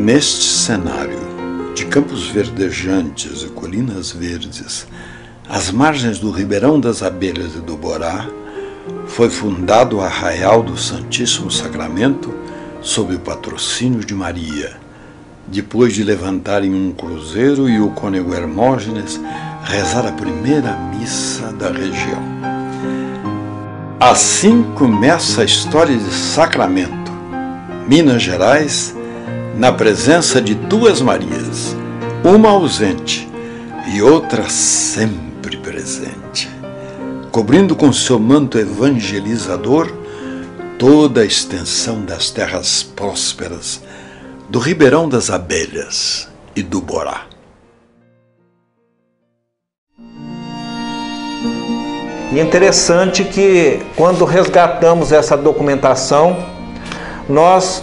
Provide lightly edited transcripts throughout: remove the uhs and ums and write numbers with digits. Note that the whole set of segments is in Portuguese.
Neste cenário de campos verdejantes e colinas verdes, às margens do Ribeirão das Abelhas e do Borá, foi fundado o Arraial do Santíssimo Sacramento sob o patrocínio de Maria, depois de levantarem um cruzeiro e o cônego Hermógenes rezar a primeira missa da região. Assim começa a história de Sacramento, Minas Gerais, na presença de duas Marias, uma ausente e outra sempre presente, cobrindo com seu manto evangelizador toda a extensão das terras prósperas do Ribeirão das Abelhas e do Borá. E é interessante que, quando resgatamos essa documentação, nós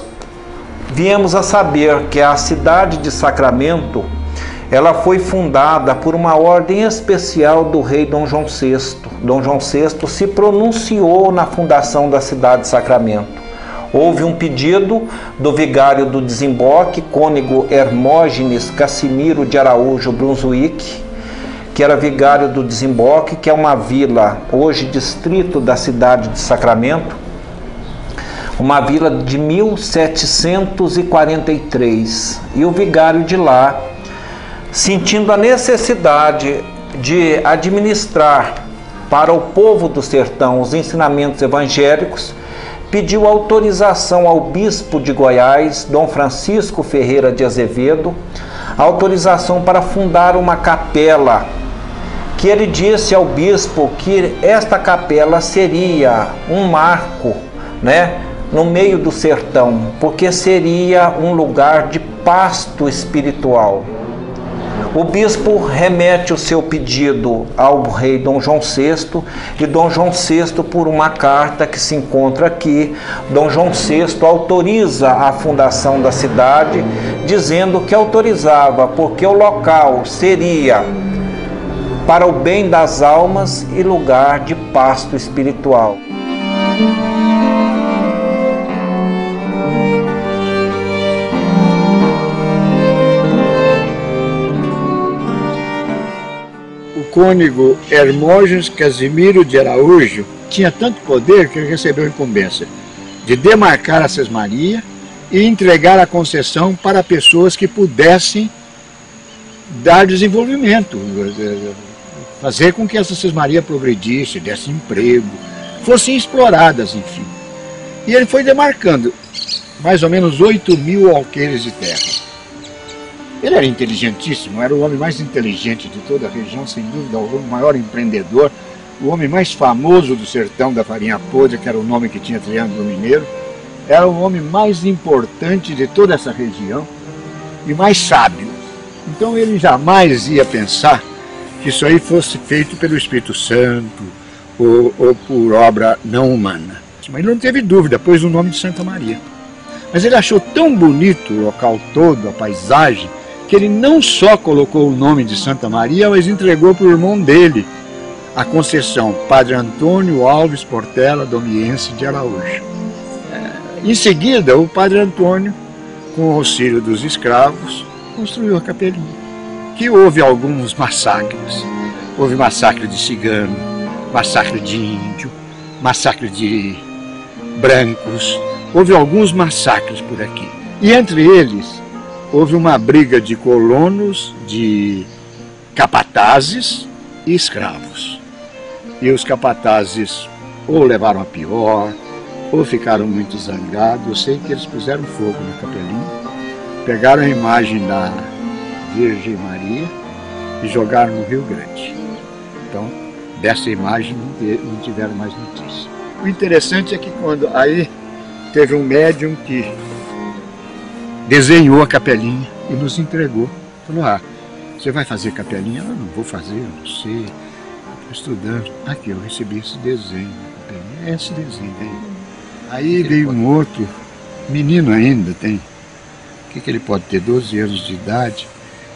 viemos a saber que a cidade de Sacramento, ela foi fundada por uma ordem especial do rei Dom João VI. Dom João VI se pronunciou na fundação da cidade de Sacramento. Houve um pedido do vigário do desemboque, cônego Hermógenes Cassimiro de Araújo Brunswick, que era vigário do desemboque, que é uma vila, hoje distrito da cidade de Sacramento, uma vila de 1743. E o vigário de lá, sentindo a necessidade de administrar para o povo do sertão os ensinamentos evangélicos, pediu autorização ao bispo de Goiás, Dom Francisco Ferreira de Azevedo, autorização para fundar uma capela, que ele disse ao bispo que esta capela seria um marco, no meio do sertão, porque seria um lugar de pasto espiritual. O bispo remete o seu pedido ao rei Dom João VI, e Dom João VI, por uma carta que se encontra aqui, Dom João VI autoriza a fundação da cidade, dizendo que autorizava porque o local seria para o bem das almas e lugar de pasto espiritual. O cônego Hermógenes Cassimiro de Araújo tinha tanto poder que ele recebeu a incumbência de demarcar a Sesmaria e entregar a concessão para pessoas que pudessem dar desenvolvimento, fazer com que essa Sesmaria progredisse, desse emprego, fossem exploradas, enfim. E ele foi demarcando mais ou menos 8.000 alqueires de terra. Ele era inteligentíssimo, era o homem mais inteligente de toda a região, sem dúvida, o maior empreendedor, o homem mais famoso do sertão da farinha podre, que era o nome que tinha Triângulo Mineiro, era o homem mais importante de toda essa região e mais sábio. Então ele jamais ia pensar que isso aí fosse feito pelo Espírito Santo ou por obra não humana. Mas ele não teve dúvida, pôs o nome de Santa Maria. Mas ele achou tão bonito o local todo, a paisagem, que ele não só colocou o nome de Santa Maria, mas entregou para o irmão dele a concessão, Padre Antônio Alves Portela Domiense de Araújo. Em seguida, o Padre Antônio, com o auxílio dos escravos, construiu a capelinha, que houve alguns massacres. Houve massacre de cigano, massacre de índio, massacre de brancos, houve alguns massacres por aqui. E entre eles, houve uma briga de colonos, de capatazes e escravos. E os capatazes ou levaram a pior, ou ficaram muito zangados. Eu sei que eles puseram fogo na capelinha, pegaram a imagem da Virgem Maria e jogaram no Rio Grande. Então, dessa imagem não tiveram mais notícia. O interessante é que quando aí teve um médium que desenhou a capelinha e nos entregou. Falou, você vai fazer capelinha? Eu não vou fazer, eu não sei. Estou estudando. Aqui, eu recebi esse desenho da capelinha. É esse desenho aí. Aí veio um outro, menino ainda tem, o que ele pode ter, 12 anos de idade.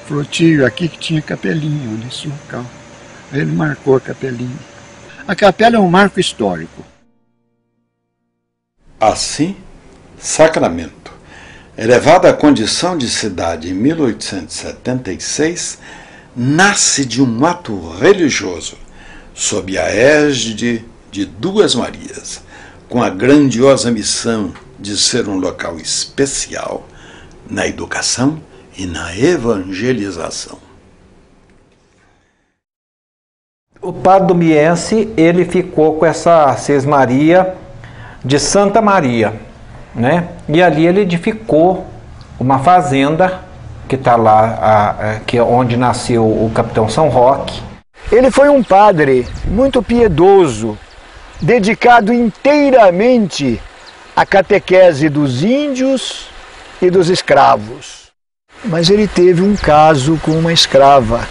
Falou, tio, aqui que tinha capelinha, nesse local. Aí ele marcou a capelinha. A capela é um marco histórico. Assim, Sacramento elevada à condição de cidade em 1876, nasce de um ato religioso, sob a égide de Duas Marias, com a grandiosa missão de ser um local especial na educação e na evangelização. O padre Domiense, ele ficou com essa Sesmaria de Santa Maria, né? E ali ele edificou uma fazenda que está lá, que é onde nasceu o capitão São Roque. Ele foi um padre muito piedoso, dedicado inteiramente à catequese dos índios e dos escravos. Mas ele teve um caso com uma escrava,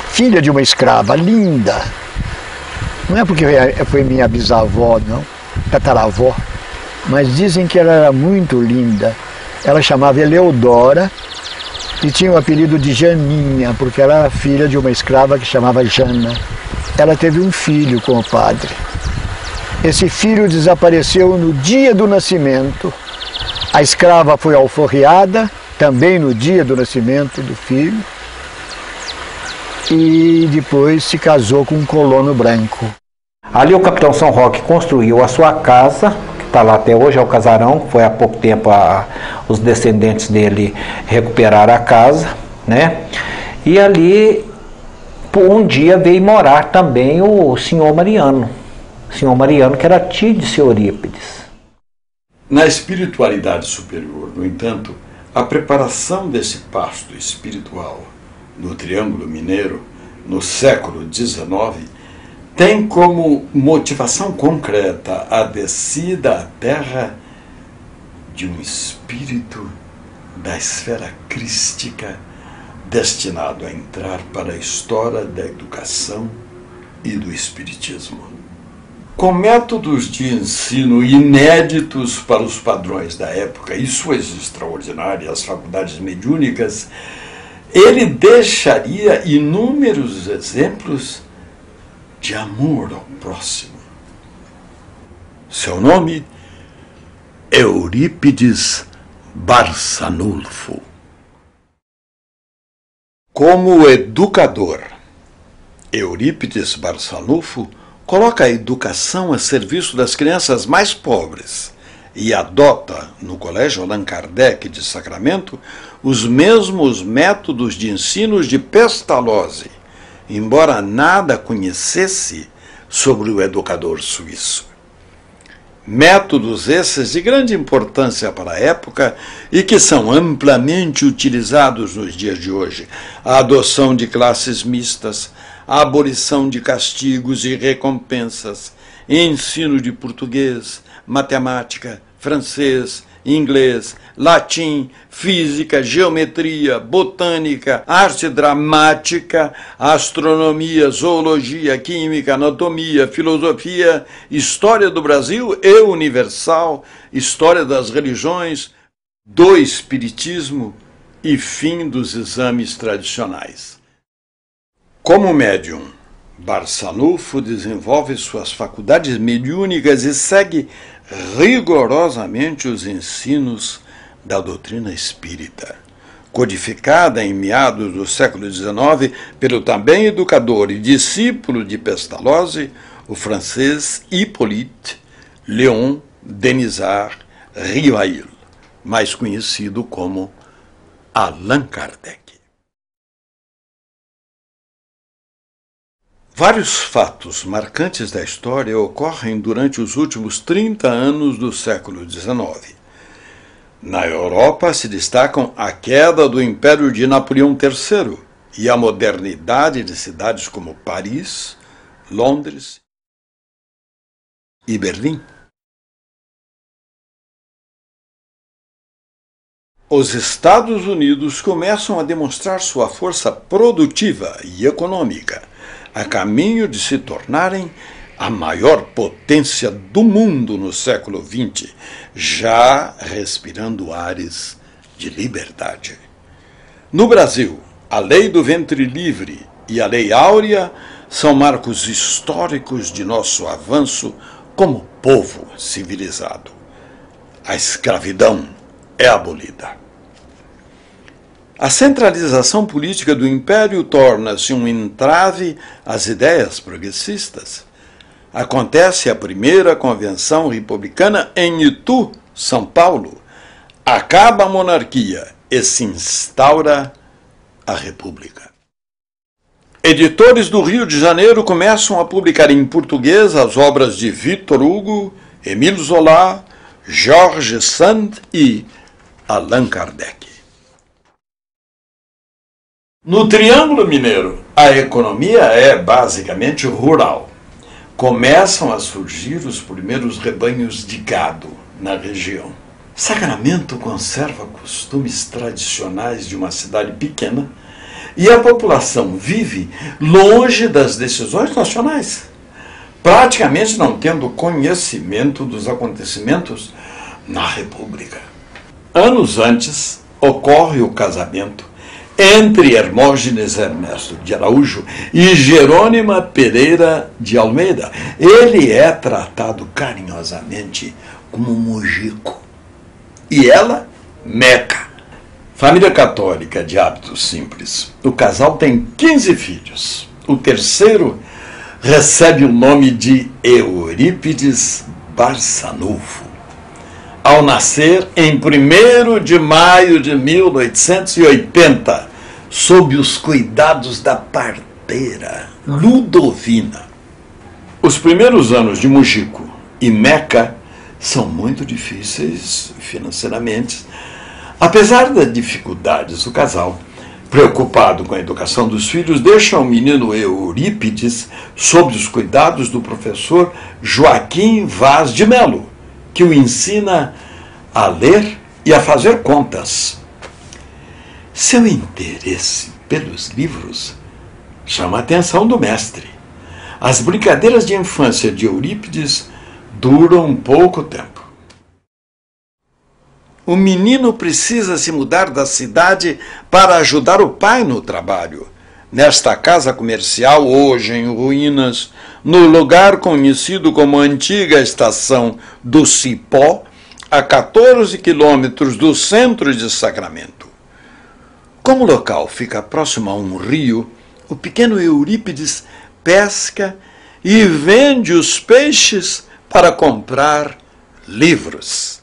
filha de uma escrava, linda. Não é porque foi minha bisavó, não, tataravó, mas dizem que ela era muito linda. Ela chamava Eleodora e tinha o apelido de Janinha, porque ela era filha de uma escrava que chamava Jana. Ela teve um filho com o padre. Esse filho desapareceu no dia do nascimento. A escrava foi alforriada, também no dia do nascimento do filho. E depois se casou com um colono branco. Ali o capitão São Roque construiu a sua casa, que está lá até hoje, é o casarão. Foi há pouco tempo os descendentes dele recuperaram a casa, né? E ali, um dia, veio morar também o senhor Mariano. O senhor Mariano, que era tio de seu Eurípides. Na espiritualidade superior, no entanto, a preparação desse pasto espiritual no Triângulo Mineiro, no século XIX, tem como motivação concreta a descida à terra de um espírito da esfera crística destinado a entrar para a história da educação e do espiritismo. Com métodos de ensino inéditos para os padrões da época e suas extraordinárias faculdades mediúnicas, ele deixaria inúmeros exemplos de amor ao próximo. Seu nome, Eurípides Barçanulfo. Como educador, Eurípides Barçanulfo coloca a educação a serviço das crianças mais pobres e adota, no Colégio Allan Kardec de Sacramento, os mesmos métodos de ensino de Pestalozzi, embora nada conhecesse sobre o educador suíço. Métodos esses de grande importância para a época e que são amplamente utilizados nos dias de hoje: a adoção de classes mistas, a abolição de castigos e recompensas, ensino de português, matemática, francês, inglês, latim, física, geometria, botânica, arte dramática, astronomia, zoologia, química, anatomia, filosofia, história do Brasil e universal, história das religiões, do espiritismo e fim dos exames tradicionais. Como médium, Barçanulfo desenvolve suas faculdades mediúnicas e segue rigorosamente os ensinos da doutrina espírita, codificada em meados do século XIX pelo também educador e discípulo de Pestalozzi, o francês Hippolyte Léon Denisard Rivail, mais conhecido como Allan Kardec. Vários fatos marcantes da história ocorrem durante os últimos 30 anos do século XIX. Na Europa se destacam a queda do Império de Napoleão III e a modernidade de cidades como Paris, Londres e Berlim. Os Estados Unidos começam a demonstrar sua força produtiva e econômica, a caminho de se tornarem a maior potência do mundo no século XX, já respirando ares de liberdade. No Brasil, a Lei do Ventre Livre e a Lei Áurea são marcos históricos de nosso avanço como povo civilizado. A escravidão é abolida. A centralização política do Império torna-se um entrave às ideias progressistas. Acontece a primeira convenção republicana em Itu, São Paulo. Acaba a monarquia e se instaura a república. Editores do Rio de Janeiro começam a publicar em português as obras de Victor Hugo, Émile Zola, George Sand e Allan Kardec. No Triângulo Mineiro, a economia é basicamente rural. Começam a surgir os primeiros rebanhos de gado na região. Sacramento conserva costumes tradicionais de uma cidade pequena e a população vive longe das decisões nacionais, praticamente não tendo conhecimento dos acontecimentos na República. Anos antes, ocorre o casamento entre Hermógenes Ernesto de Araújo e Jerônima Pereira de Almeida. Ele é tratado carinhosamente como Mojico e ela, Meca. Família católica de hábitos simples. O casal tem 15 filhos. O terceiro recebe o nome de Eurípides Barçanufo. Ao nascer em 1º de maio de 1880, sob os cuidados da parteira Ludovina. Os primeiros anos de Mojico e Meca são muito difíceis financeiramente. Apesar das dificuldades, o casal, preocupado com a educação dos filhos, deixa o menino Eurípides sob os cuidados do professor Joaquim Vaz de Melo, que o ensina a ler e a fazer contas. Seu interesse pelos livros chama a atenção do mestre. As brincadeiras de infância de Eurípides duram pouco tempo. O menino precisa se mudar da cidade para ajudar o pai no trabalho. Nesta casa comercial, hoje em ruínas, no lugar conhecido como Antiga Estação do Cipó, a 14 quilômetros do centro de Sacramento. Como o local fica próximo a um rio, o pequeno Eurípides pesca e vende os peixes para comprar livros.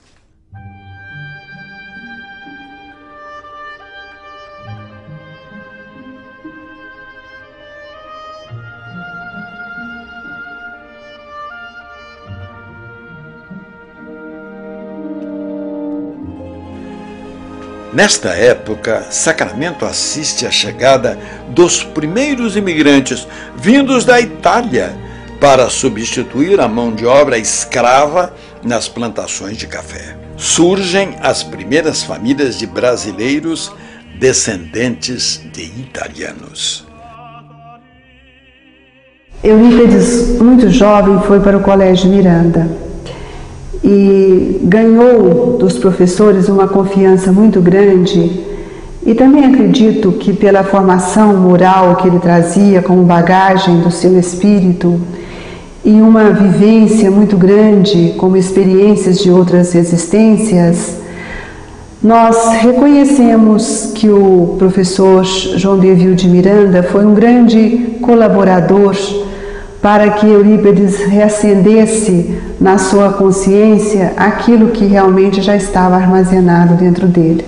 Nesta época, Sacramento assiste à chegada dos primeiros imigrantes vindos da Itália para substituir a mão de obra escrava nas plantações de café. Surgem as primeiras famílias de brasileiros descendentes de italianos. Eurípides, muito jovem, foi para o Colégio Miranda e ganhou dos professores uma confiança muito grande, e também acredito que pela formação moral que ele trazia como bagagem do seu espírito e uma vivência muito grande como experiências de outras existências, nós reconhecemos que o professor João Deville de Miranda foi um grande colaborador para que Eurípides reacendesse na sua consciência aquilo que realmente já estava armazenado dentro dele,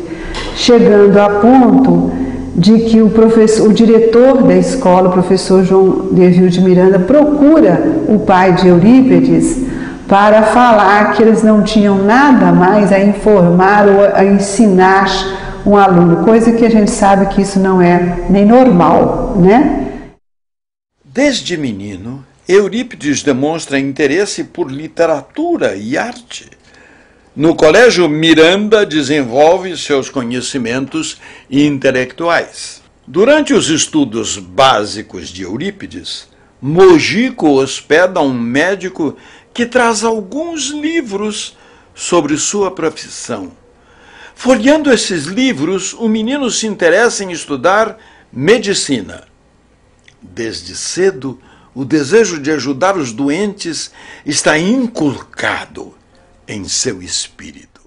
chegando a ponto de que o diretor da escola, o professor João Deville de Miranda, procura o pai de Eurípides para falar que eles não tinham nada mais a informar ou a ensinar um aluno, coisa que a gente sabe que isso não é nem normal, né? Desde menino, Eurípides demonstra interesse por literatura e arte. No Colégio Miranda, desenvolve seus conhecimentos intelectuais. Durante os estudos básicos de Eurípides, Mojico hospeda um médico que traz alguns livros sobre sua profissão. Folheando esses livros, o menino se interessa em estudar medicina. Desde cedo, o desejo de ajudar os doentes está inculcado em seu espírito.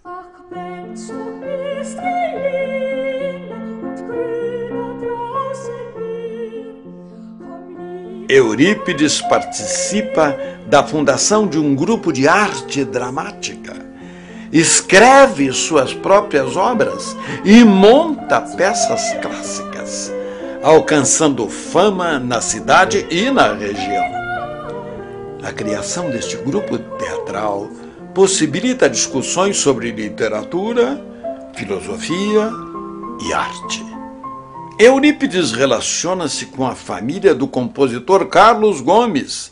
Eurípides participa da fundação de um grupo de arte dramática, escreve suas próprias obras e monta peças clássicas, alcançando fama na cidade e na região. A criação deste grupo teatral possibilita discussões sobre literatura, filosofia e arte. Eurípides relaciona-se com a família do compositor Carlos Gomes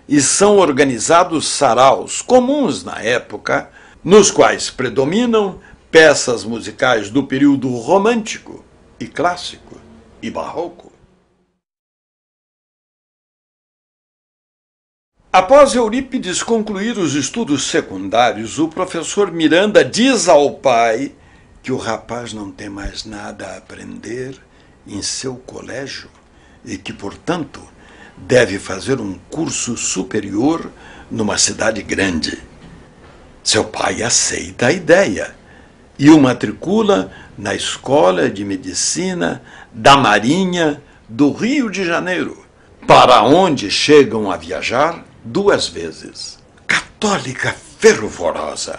e são organizados saraus comuns na época, nos quais predominam peças musicais do período romântico e clássico e barroco. Após Eurípides concluir os estudos secundários, o professor Miranda diz ao pai que o rapaz não tem mais nada a aprender em seu colégio e que, portanto, deve fazer um curso superior numa cidade grande. Seu pai aceita a ideia e o matricula na Escola de Medicina da Marinha do Rio de Janeiro, para onde chegam a viajar 2 vezes. Católica fervorosa,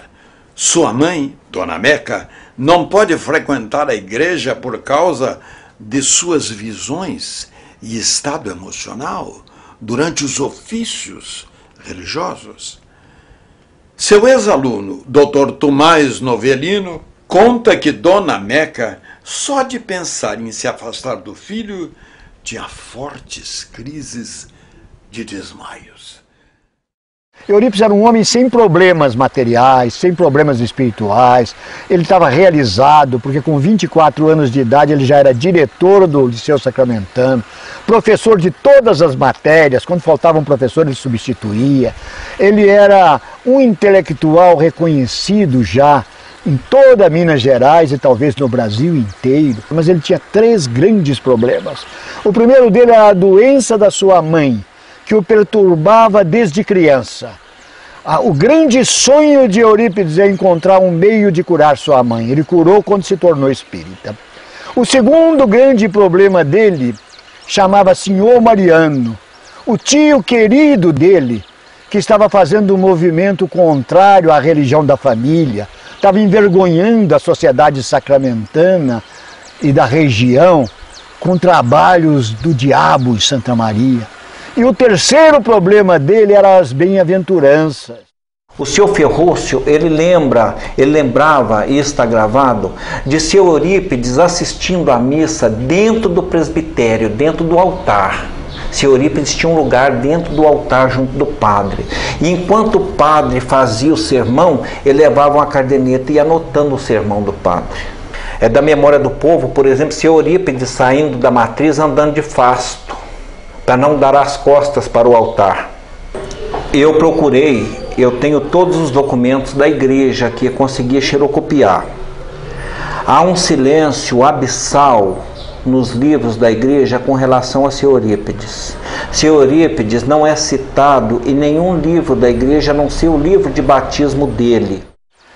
sua mãe, Dona Meca, não pode frequentar a igreja por causa de suas visões e estado emocional durante os ofícios religiosos. Seu ex-aluno, Dr. Tomás Novelino, conta que Dona Meca, só de pensar em se afastar do filho, tinha fortes crises de desmaios. Eurípides era um homem sem problemas materiais, sem problemas espirituais. Ele estava realizado, porque com 24 anos de idade ele já era diretor do Liceu Sacramentano, professor de todas as matérias. Quando faltava um professor, ele substituía. Ele era um intelectual reconhecido já em toda Minas Gerais e talvez no Brasil inteiro. Mas ele tinha 3 grandes problemas. O primeiro dele era a doença da sua mãe, que o perturbava desde criança. O grande sonho de Eurípides é encontrar um meio de curar sua mãe. Ele curou quando se tornou espírita. O segundo grande problema dele chamava Senhor Mariano, o tio querido dele, que estava fazendo um movimento contrário à religião da família, estava envergonhando a sociedade sacramentana e da região com trabalhos do diabo em Santa Maria. E o terceiro problema dele era as bem-aventuranças. O seu Ferrúcio, ele lembrava, e está gravado, de seu Eurípides assistindo à missa dentro do presbitério, dentro do altar. Seu Eurípides tinha um lugar dentro do altar junto do padre. E enquanto o padre fazia o sermão, ele levava uma caderneta e ia anotando o sermão do padre. É da memória do povo, por exemplo, seu Eurípides saindo da matriz andando de fasto, para não dar as costas para o altar. Eu tenho todos os documentos da igreja que conseguia xerocopiar. Há um silêncio abissal nos livros da igreja com relação a seu Eurípides. Seu Eurípides não é citado em nenhum livro da igreja, a não ser o livro de batismo dele.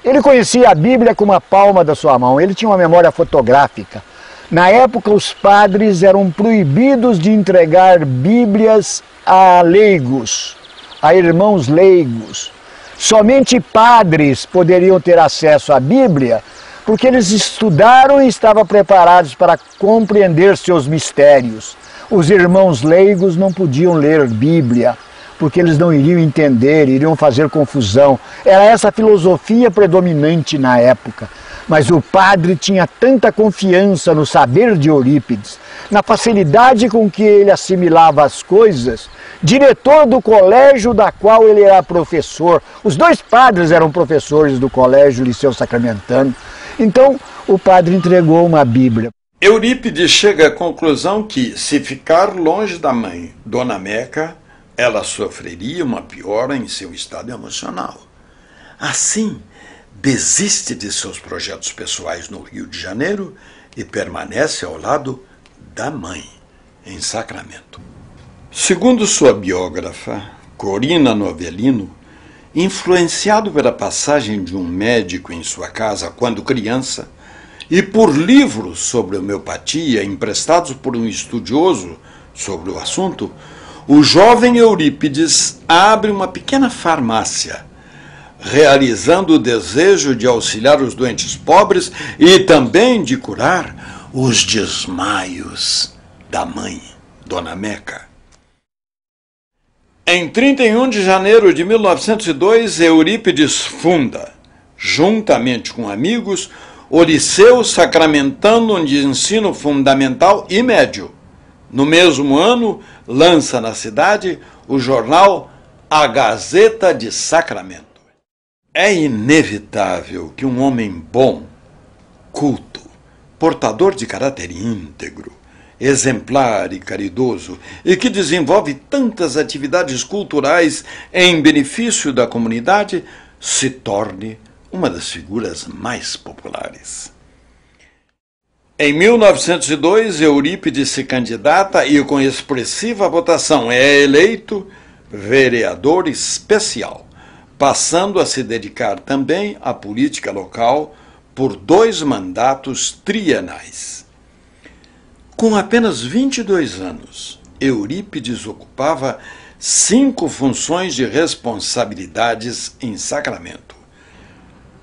Ele conhecia a Bíblia com uma palma da sua mão, ele tinha uma memória fotográfica. Na época, os padres eram proibidos de entregar Bíblias a leigos, a irmãos leigos. Somente padres poderiam ter acesso à Bíblia, porque eles estudaram e estavam preparados para compreender seus mistérios. Os irmãos leigos não podiam ler Bíblia, porque eles não iriam entender, iriam fazer confusão. Era essa a filosofia predominante na época. Mas o padre tinha tanta confiança no saber de Eurípides, na facilidade com que ele assimilava as coisas, diretor do colégio da qual ele era professor. Os 2 padres eram professores do colégio Liceu Sacramentano. Então, o padre entregou uma Bíblia. Eurípides chega à conclusão que, se ficar longe da mãe, Dona Meca, ela sofreria uma piora em seu estado emocional. Assim, desiste de seus projetos pessoais no Rio de Janeiro e permanece ao lado da mãe, em Sacramento. Segundo sua biógrafa, Corina Novelino, influenciado pela passagem de um médico em sua casa quando criança, e por livros sobre homeopatia emprestados por um estudioso sobre o assunto, o jovem Eurípides abre uma pequena farmácia, realizando o desejo de auxiliar os doentes pobres e também de curar os desmaios da mãe, Dona Meca. Em 31 de janeiro de 1902, Eurípides funda, juntamente com amigos, o Liceu Sacramentano de Ensino Fundamental e Médio. No mesmo ano, lança na cidade o jornal A Gazeta de Sacramento. É inevitável que um homem bom, culto, portador de caráter íntegro, exemplar e caridoso, e que desenvolve tantas atividades culturais em benefício da comunidade, se torne uma das figuras mais populares. Em 1902, Eurípides se candidata e, com expressiva votação, é eleito vereador especial, passando a se dedicar também à política local por 2 mandatos trienais. Com apenas 22 anos, Eurípides ocupava 5 funções de responsabilidades em Sacramento.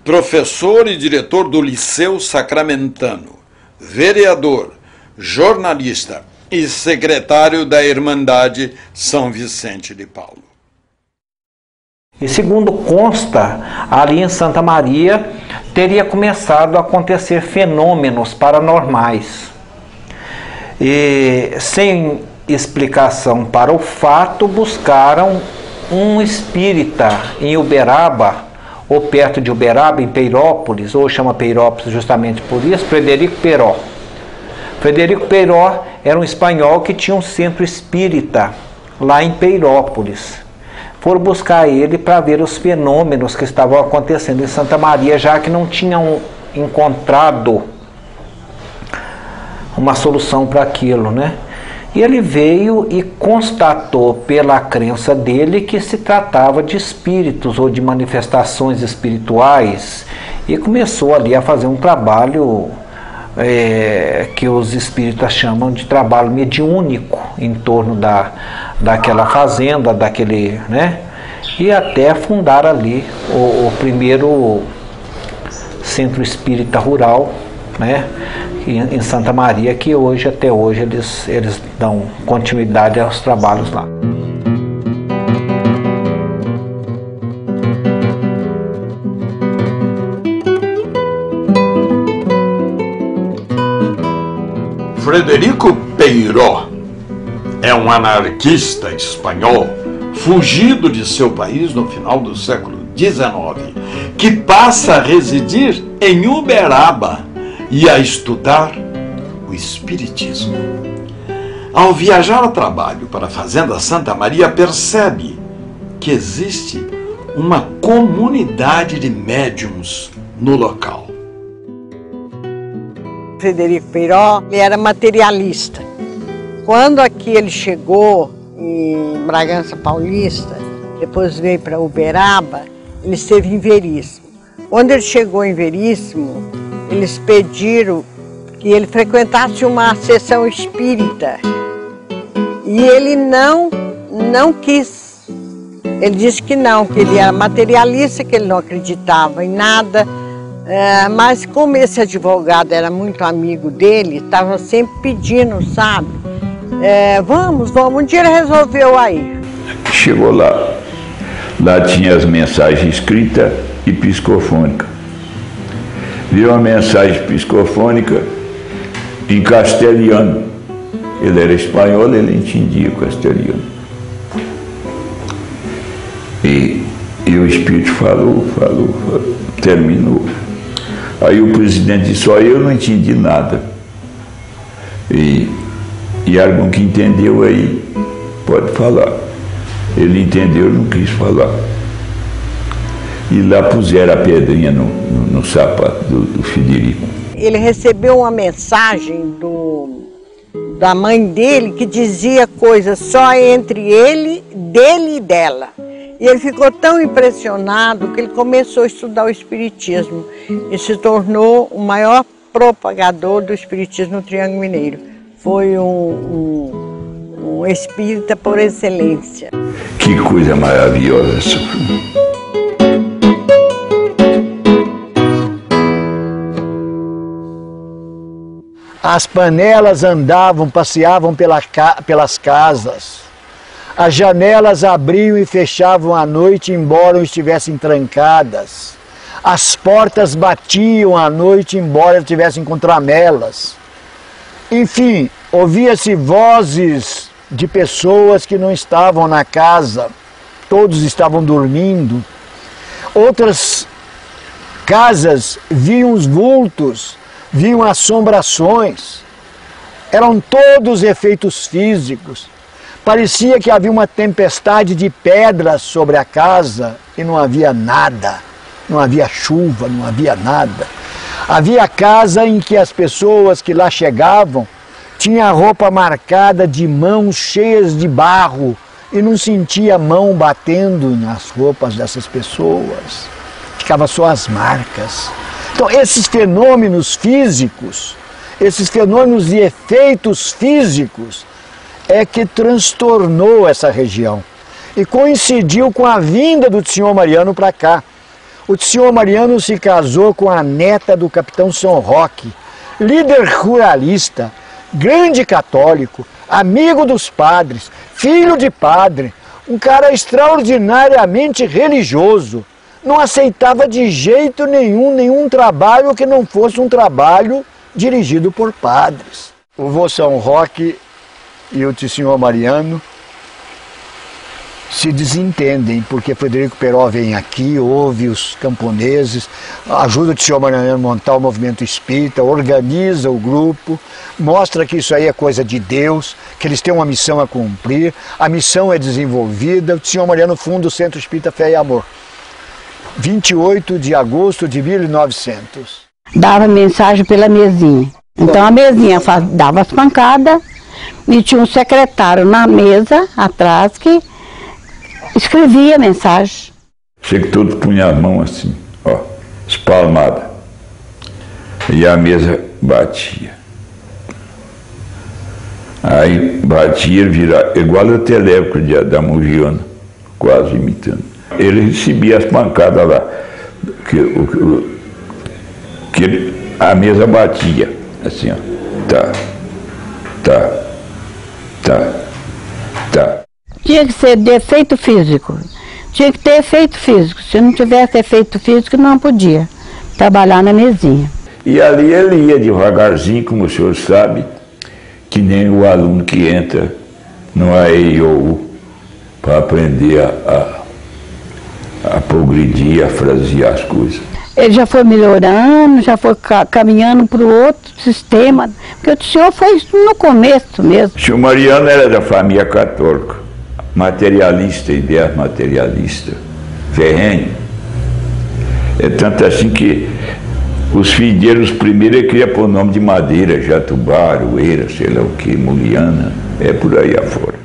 Professor e diretor do Liceu Sacramentano, vereador, jornalista e secretário da Irmandade São Vicente de Paulo. E segundo consta, ali em Santa Maria teria começado a acontecer fenômenos paranormais. E, sem explicação para o fato, buscaram um espírita em Uberaba, ou perto de Uberaba, em Peirópolis, ou chama Peirópolis justamente por isso, Frederico Peiró. Frederico Peiró era um espanhol que tinha um centro espírita lá em Peirópolis. Foram buscar ele para ver os fenômenos que estavam acontecendo em Santa Maria, já que não tinham encontrado uma solução para aquilo, né? E ele veio e constatou pela crença dele que se tratava de espíritos ou de manifestações espirituais, e começou ali a fazer um trabalho que os espíritas chamam de trabalho mediúnico em torno daquela fazenda, daquele, né? E até fundar ali o primeiro centro espírita rural, né? Em Santa Maria, que hoje, até hoje, eles dão continuidade aos trabalhos lá. Frederico Peiró é um anarquista espanhol fugido de seu país no final do século XIX, que passa a residir em Uberaba e a estudar o espiritismo. Ao viajar a trabalho para a Fazenda Santa Maria, percebe que existe uma comunidade de médiums no local. Frederico Peiró, ele era materialista. Quando aqui ele chegou em Bragança Paulista, depois veio para Uberaba, ele esteve em Veríssimo. Quando ele chegou em Veríssimo, eles pediram que ele frequentasse uma sessão espírita. E ele não quis. Ele disse que não, que ele era materialista, que ele não acreditava em nada. Mas como esse advogado era muito amigo dele, estava sempre pedindo, sabe? Vamos, um dia ele resolveu aí. Chegou lá tinha as mensagens escritas e psicofônicas. Viu uma mensagem psicofônica em castelhano. Ele era espanhol, ele entendia o castelhano. E o espírito falou, terminou. Aí o presidente disse, eu não entendi nada. E algum que entendeu aí, pode falar. Ele entendeu, não quis falar. E lá puseram a pedrinha no sapato do Frederico. Ele recebeu uma mensagem da mãe dele que dizia coisas só entre ele, dele e dela. E ele ficou tão impressionado que ele começou a estudar o espiritismo e se tornou o maior propagador do espiritismo no Triângulo Mineiro. Foi um espírita por excelência. Que coisa maravilhosa isso. As panelas andavam, passeavam pelas casas. As janelas abriam e fechavam à noite, embora estivessem trancadas. As portas batiam à noite, embora estivessem com tramelas. Enfim, ouvia-se vozes de pessoas que não estavam na casa. Todos estavam dormindo. Outras casas viam os vultos, viam assombrações. Eram todos efeitos físicos. Parecia que havia uma tempestade de pedras sobre a casa e não havia nada. Não havia chuva, não havia nada. Havia casa em que as pessoas que lá chegavam tinham a roupa marcada de mãos cheias de barro e não sentia a mão batendo nas roupas dessas pessoas. Ficava só as marcas. Então, esses fenômenos físicos, esses fenômenos de efeitos físicos, é que transtornou essa região. E coincidiu com a vinda do Senhor Mariano para cá. O Senhor Mariano se casou com a neta do capitão São Roque, líder ruralista, grande católico, amigo dos padres, filho de padre, um cara extraordinariamente religioso. Não aceitava de jeito nenhum trabalho que não fosse um trabalho dirigido por padres. O vô São Roque e o Senhor Mariano se desentendem, porque Frederico Peró vem aqui, ouve os camponeses, ajuda o Senhor Mariano a montar o movimento espírita, organiza o grupo, mostra que isso aí é coisa de Deus, que eles têm uma missão a cumprir, a missão é desenvolvida. O Senhor Mariano funda o Centro Espírita Fé e Amor, 28 de agosto de 1900. Dava mensagem pela mesinha. Então a mesinha dava as pancadas e tinha um secretário na mesa atrás que escrevia a mensagem. Chega que todo punha a mão assim, ó, espalmada. E a mesa batia. Aí batia, virava, igual o telégrafo da Mugiana, quase imitando. Ele recebia as pancadas lá, que a mesa batia, assim, ó, tá. Tinha que ser de efeito físico, tinha que ter efeito físico. Se não tivesse efeito físico, não podia trabalhar na mesinha. E ali ele ia devagarzinho, como o senhor sabe, que nem o aluno que entra no AEIOU para aprender a progredir, a frasear as coisas. Ele já foi melhorando, já foi caminhando para o outro sistema, porque o senhor foi no começo mesmo. O senhor Mariano era da família católica, materialista, ideia materialista, ferrenho. É tanto assim que os filhos dele, os primeiros, ele queria pôr o nome de Madeira, Jatubá, Aroeira, sei lá o que, Muliana, é por aí afora.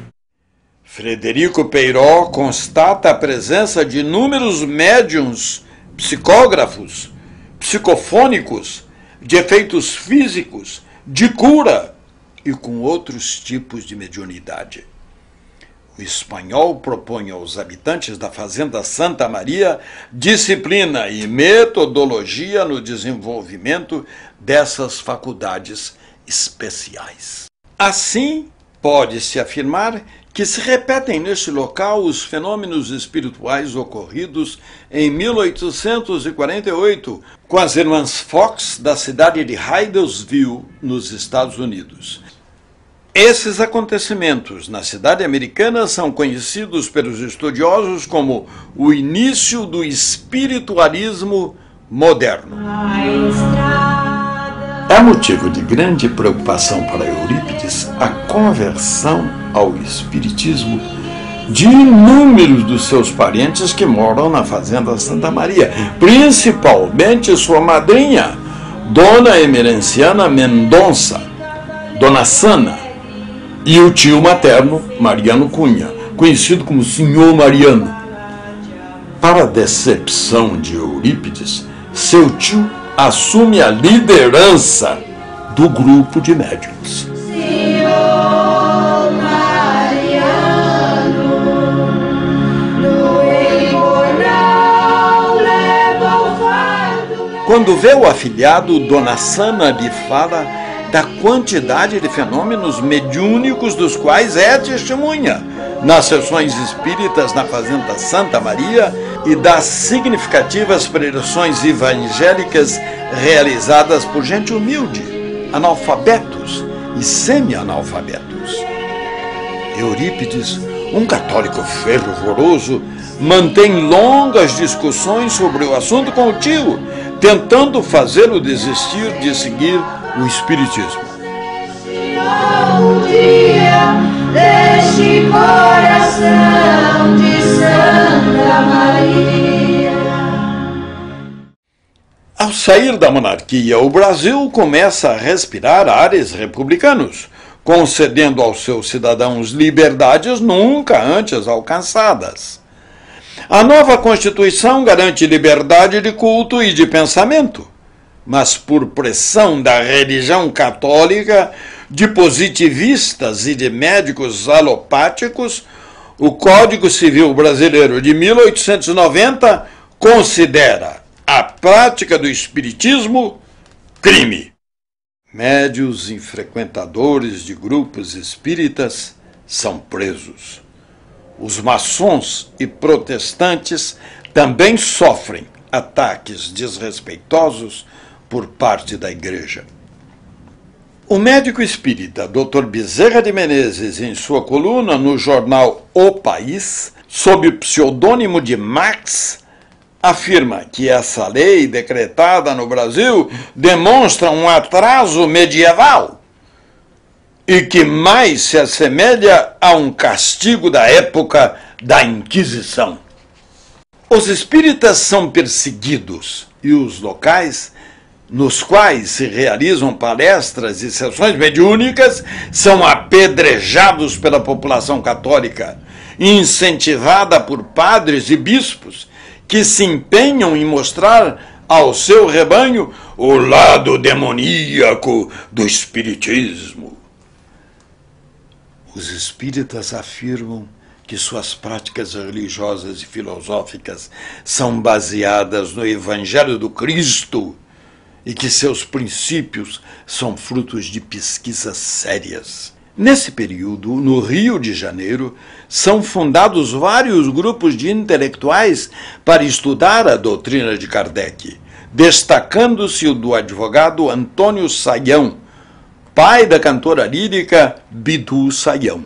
Frederico Peiró constata a presença de inúmeros médiuns, psicógrafos, psicofônicos, de efeitos físicos, de cura e com outros tipos de mediunidade. O espanhol propõe aos habitantes da Fazenda Santa Maria disciplina e metodologia no desenvolvimento dessas faculdades especiais. Assim, pode-se afirmar que se repetem neste local os fenômenos espirituais ocorridos em 1848 com as irmãs Fox da cidade de Hydesville, nos Estados Unidos. Esses acontecimentos na cidade americana são conhecidos pelos estudiosos como o início do espiritualismo moderno. É motivo de grande preocupação para Eurípides a conversão ao espiritismo de inúmeros dos seus parentes que moram na Fazenda Santa Maria, principalmente sua madrinha, Dona Emerenciana Mendonça, Dona Sana, e o tio materno, Mariano Cunha, conhecido como Senhor Mariano. Para a decepção de Eurípides, seu tio assume a liderança do grupo de médiuns. Quando vê o afilhado, Dona Sana lhe fala da quantidade de fenômenos mediúnicos dos quais é testemunha nas sessões espíritas na Fazenda Santa Maria e das significativas pregações evangélicas realizadas por gente humilde, analfabetos e semi-analfabetos. Eurípides, um católico fervoroso, mantém longas discussões sobre o assunto com o tio, tentando fazê-lo desistir de seguir o espiritismo. Deste coração de Santa Maria. Ao sair da monarquia, o Brasil começa a respirar ares republicanos, concedendo aos seus cidadãos liberdades nunca antes alcançadas. A nova Constituição garante liberdade de culto e de pensamento, mas por pressão da religião católica, de positivistas e de médicos alopáticos, o Código Civil Brasileiro de 1890 considera a prática do espiritismo crime. Médios e frequentadores de grupos espíritas são presos. Os maçons e protestantes também sofrem ataques desrespeitosos por parte da Igreja. O médico espírita Dr. Bezerra de Menezes, em sua coluna no jornal O País, sob o pseudônimo de Max, afirma que essa lei decretada no Brasil demonstra um atraso medieval e que mais se assemelha a um castigo da época da Inquisição. Os espíritas são perseguidos e os locais nos quais se realizam palestras e sessões mediúnicas são apedrejados pela população católica, incentivada por padres e bispos que se empenham em mostrar ao seu rebanho o lado demoníaco do espiritismo. Os espíritas afirmam que suas práticas religiosas e filosóficas são baseadas no Evangelho do Cristo e que seus princípios são frutos de pesquisas sérias. Nesse período, no Rio de Janeiro, são fundados vários grupos de intelectuais para estudar a doutrina de Kardec, destacando-se o do advogado Antônio Saião, pai da cantora lírica Bidu Saião.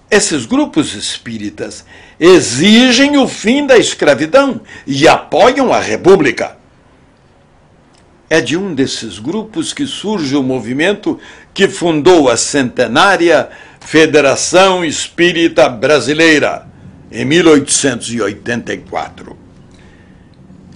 Esses grupos espíritas exigem o fim da escravidão e apoiam a República. É de um desses grupos que surge o movimento que fundou a centenária Federação Espírita Brasileira, em 1884.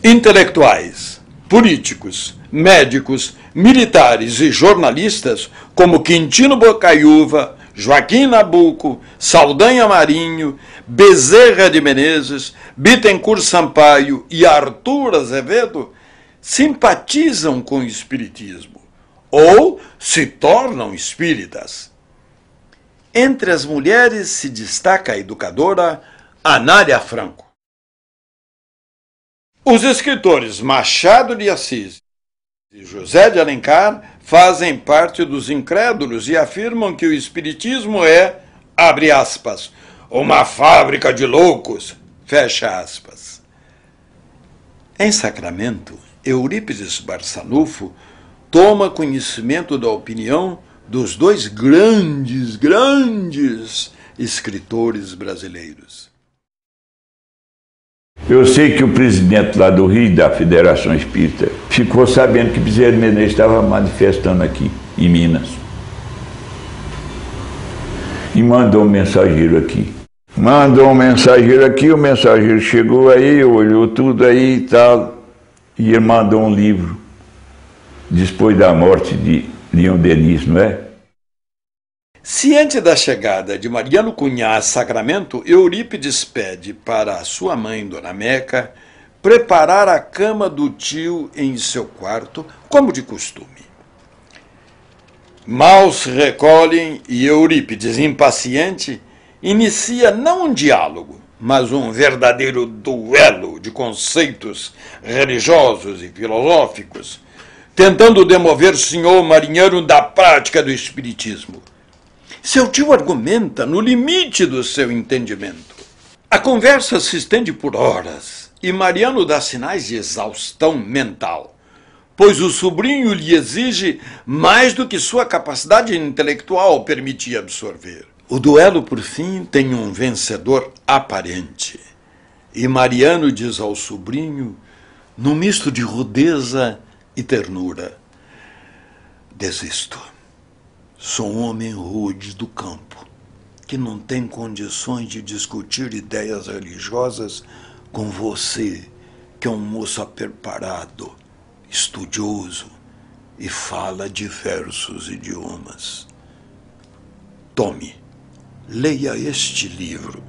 Intelectuais, políticos, médicos, militares e jornalistas como Quintino Bocaiúva, Joaquim Nabuco, Saldanha Marinho, Bezerra de Menezes, Bittencourt Sampaio e Arthur Azevedo simpatizam com o espiritismo ou se tornam espíritas. Entre as mulheres se destaca a educadora Anália Franco. Os escritores Machado de Assis e José de Alencar fazem parte dos incrédulos e afirmam que o espiritismo é, abre aspas, uma fábrica de loucos, fecha aspas. Em Sacramento, Eurípides Barçanufo toma conhecimento da opinião dos dois grandes escritores brasileiros. Eu sei que o presidente lá do Rio, da Federação Espírita, ficou sabendo que Bezerra de Menezes estava manifestando aqui, em Minas. E mandou um mensageiro aqui. Mandou um mensageiro aqui, o mensageiro chegou aí, olhou tudo aí e tal, e ele mandou um livro, depois da morte de Leon Denis, não é? Ciente da chegada de Mariano Cunha a Sacramento, Eurípides pede para sua mãe, Dona Meca, preparar a cama do tio em seu quarto, como de costume. Mal se recolhem e Eurípides, impaciente, inicia não um diálogo, mas um verdadeiro duelo de conceitos religiosos e filosóficos, tentando demover o senhor marinheiro da prática do espiritismo. Seu tio argumenta no limite do seu entendimento. A conversa se estende por horas e Mariano dá sinais de exaustão mental, pois o sobrinho lhe exige mais do que sua capacidade intelectual permitia absorver. O duelo, por fim, tem um vencedor aparente. E Mariano diz ao sobrinho, num misto de rudeza e ternura: desisto. Sou um homem rude do campo, que não tem condições de discutir ideias religiosas com você, que é um moço apreparado, estudioso e fala diversos idiomas. Tome, leia este livro.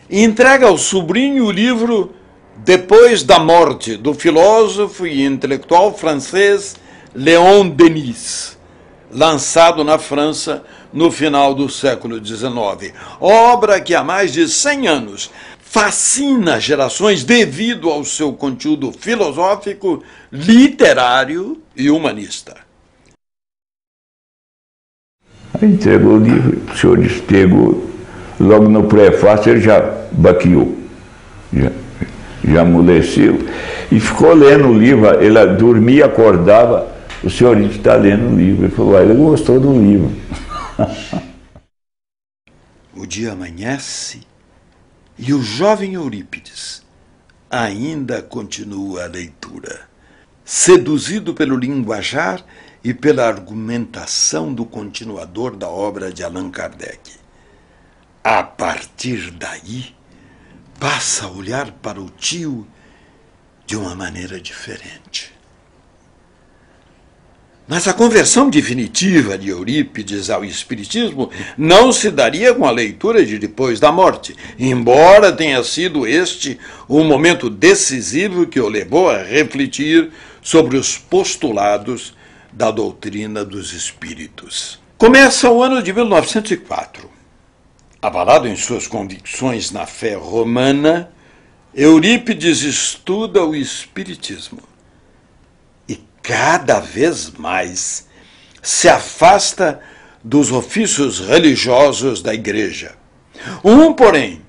E entrega ao sobrinho o livro Depois da Morte, do filósofo e intelectual francês Léon Denis, lançado na França no final do século XIX. Obra que há mais de 100 anos fascina gerações devido ao seu conteúdo filosófico, literário e humanista. Entregou o livro, o senhor pegou, logo no prefácio ele já baqueou, já amoleceu, e ficou lendo o livro. Ele dormia, acordava, o senhor está lendo o livro. Ele falou, ele gostou do livro. O dia amanhece e o jovem Eurípides ainda continua a leitura, seduzido pelo linguajar e pela argumentação do continuador da obra de Allan Kardec. A partir daí, passa a olhar para o tio de uma maneira diferente. Mas a conversão definitiva de Eurípides ao espiritismo não se daria com a leitura de Depois da Morte, embora tenha sido este o momento decisivo que o levou a refletir sobre os postulados da doutrina dos espíritos. Começa o ano de 1904. Avalado em suas convicções na fé romana, Eurípides estuda o espiritismo. Cada vez mais se afasta dos ofícios religiosos da igreja. Um, porém,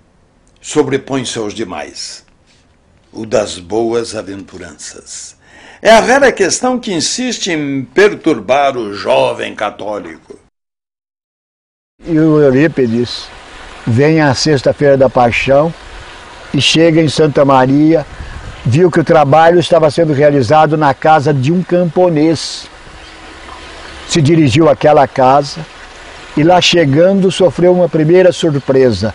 sobrepõe-se aos demais: o das boas aventuranças. É a velha questão que insiste em perturbar o jovem católico. E o Eurípides vem à Sexta-feira da Paixão e chega em Santa Maria. Viu que o trabalho estava sendo realizado na casa de um camponês. Se dirigiu àquela casa e lá chegando sofreu uma primeira surpresa.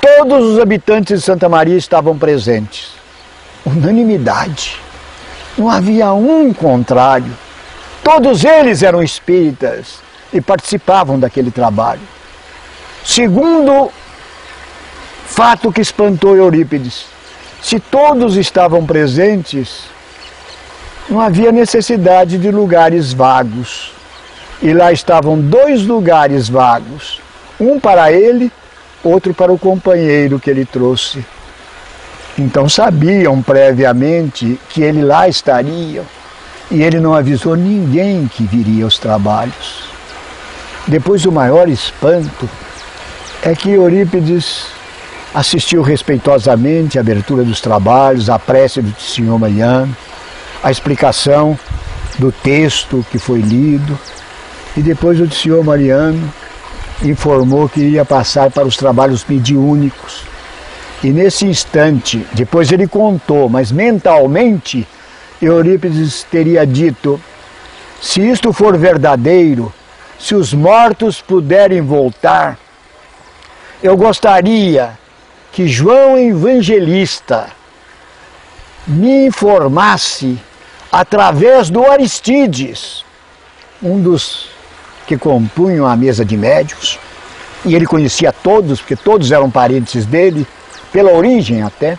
Todos os habitantes de Santa Maria estavam presentes. Unanimidade. Não havia um contrário. Todos eles eram espíritas e participavam daquele trabalho. Segundo fato que espantou Eurípides: se todos estavam presentes, não havia necessidade de lugares vagos. E lá estavam 2 lugares vagos, um para ele, outro para o companheiro que ele trouxe. Então sabiam previamente que ele lá estaria, e ele não avisou ninguém que viria aos trabalhos. Depois, o maior espanto é que Eurípides assistiu respeitosamente à abertura dos trabalhos, à prece do senhor Mariano, a explicação do texto que foi lido, e depois o senhor Mariano informou que iria passar para os trabalhos mediúnicos. E nesse instante, depois ele contou, mas mentalmente, Eurípides teria dito: se isto for verdadeiro, se os mortos puderem voltar, eu gostaria que João Evangelista me informasse através do Aristides, um dos que compunham a mesa de médiuns, e ele conhecia todos, porque todos eram parentes dele, pela origem até,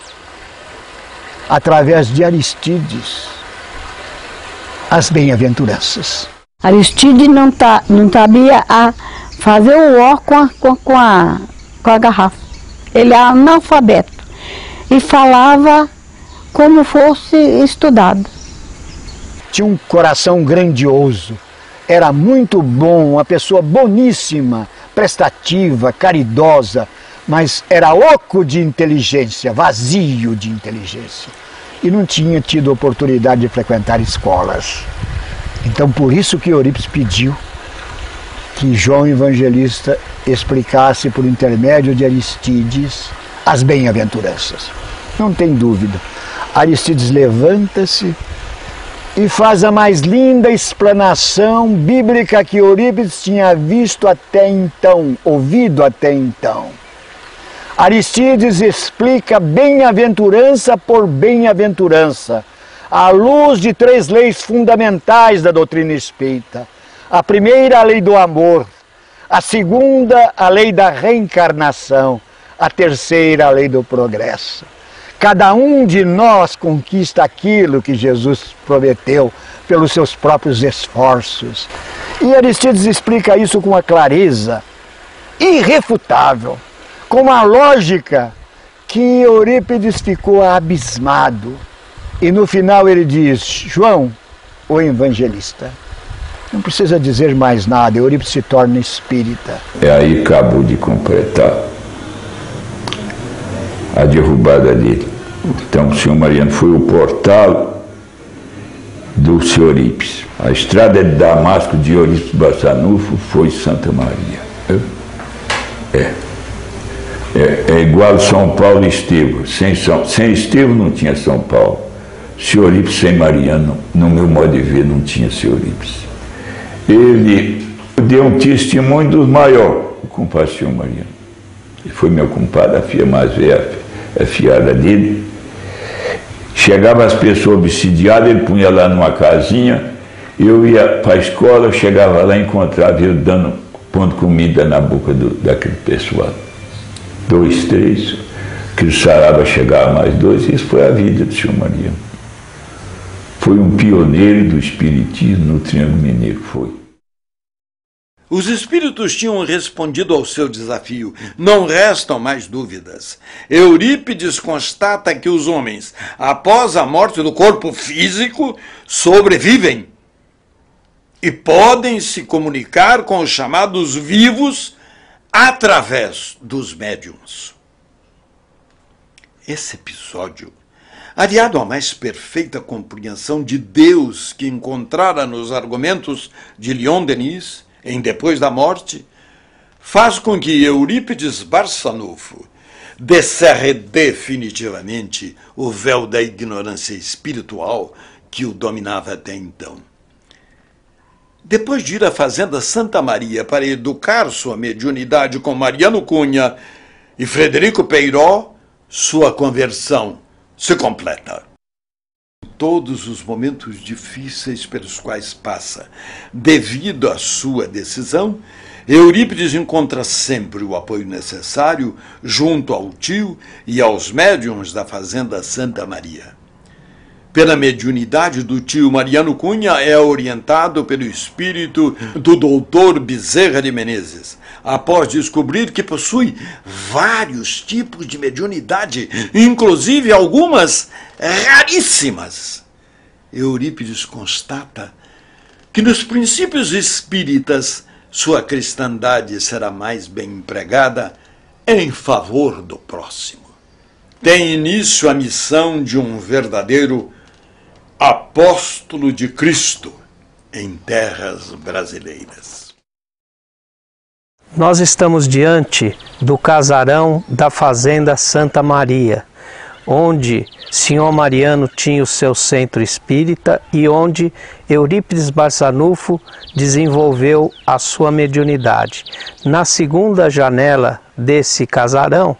através de Aristides, as bem-aventuranças. Aristides não sabia fazer o ó com a garrafa. Ele é analfabeto e falava como fosse estudado. Tinha um coração grandioso, era muito bom, uma pessoa boníssima, prestativa, caridosa, mas era oco de inteligência, vazio de inteligência. E não tinha tido oportunidade de frequentar escolas. Então por isso que Eurípides pediu que João Evangelista explicasse por intermédio de Aristides as bem-aventuranças. Não tem dúvida, Aristides levanta-se e faz a mais linda explanação bíblica que Eurípides tinha visto até então, ouvido até então. Aristides explica bem-aventurança por bem-aventurança, à luz de 3 leis fundamentais da doutrina espírita. A primeira, a lei do amor. A segunda, a lei da reencarnação. A terceira, a lei do progresso. Cada um de nós conquista aquilo que Jesus prometeu pelos seus próprios esforços. E Aristides explica isso com uma clareza irrefutável, com uma lógica que Eurípides ficou abismado. E no final ele diz: João, o Evangelista. Não precisa dizer mais nada, Eurípides se torna espírita. Aí acabou de completar a derrubada dele. Então o senhor Mariano foi o portal do senhor Eurípides. A estrada de Damasco de Eurípides Barçanufo foi Santa Maria. É igual São Paulo e Estevão. Sem Estevão não tinha São Paulo. Senhor Eurípides sem Mariano, no meu modo de ver, não tinha senhor Eurípides. Ele deu um testemunho dos maiores, o compadre senhor Mariano. Ele foi meu compadre, a filha mais velha, a fiada dele. Chegava as pessoas obsidiadas, ele punha lá numa casinha, eu ia para a escola, eu chegava lá e encontrava ele pondo comida na boca daquele pessoal. 2, 3, que o sarava chegava mais 2, isso foi a vida do senhor Mariano. Foi um pioneiro do espiritismo no Triângulo Mineiro, foi. Os espíritos tinham respondido ao seu desafio. Não restam mais dúvidas. Eurípides constata que os homens, após a morte do corpo físico, sobrevivem e podem se comunicar com os chamados vivos através dos médiuns. Esse episódio, aliado à mais perfeita compreensão de Deus que encontrara nos argumentos de Leon Denis, em Depois da Morte, faz com que Eurípides Barçanufo descerre definitivamente o véu da ignorância espiritual que o dominava até então. Depois de ir à fazenda Santa Maria para educar sua mediunidade com Mariano Cunha e Frederico Peiró, sua conversão se completa. Todos os momentos difíceis pelos quais passa, devido à sua decisão, Eurípides encontra sempre o apoio necessário junto ao tio e aos médiuns da fazenda Santa Maria. Pela mediunidade do tio Mariano Cunha, é orientado pelo espírito do doutor Bezerra de Menezes, após descobrir que possui vários tipos de mediunidade, inclusive algumas raríssimas. Eurípides constata que nos princípios espíritas sua cristandade será mais bem empregada em favor do próximo. Tem início a missão de um verdadeiro apóstolo de Cristo em terras brasileiras. Nós estamos diante do casarão da Fazenda Santa Maria, onde Senhor Mariano tinha o seu centro espírita e onde Eurípides Barçanufo desenvolveu a sua mediunidade. Na segunda janela desse casarão,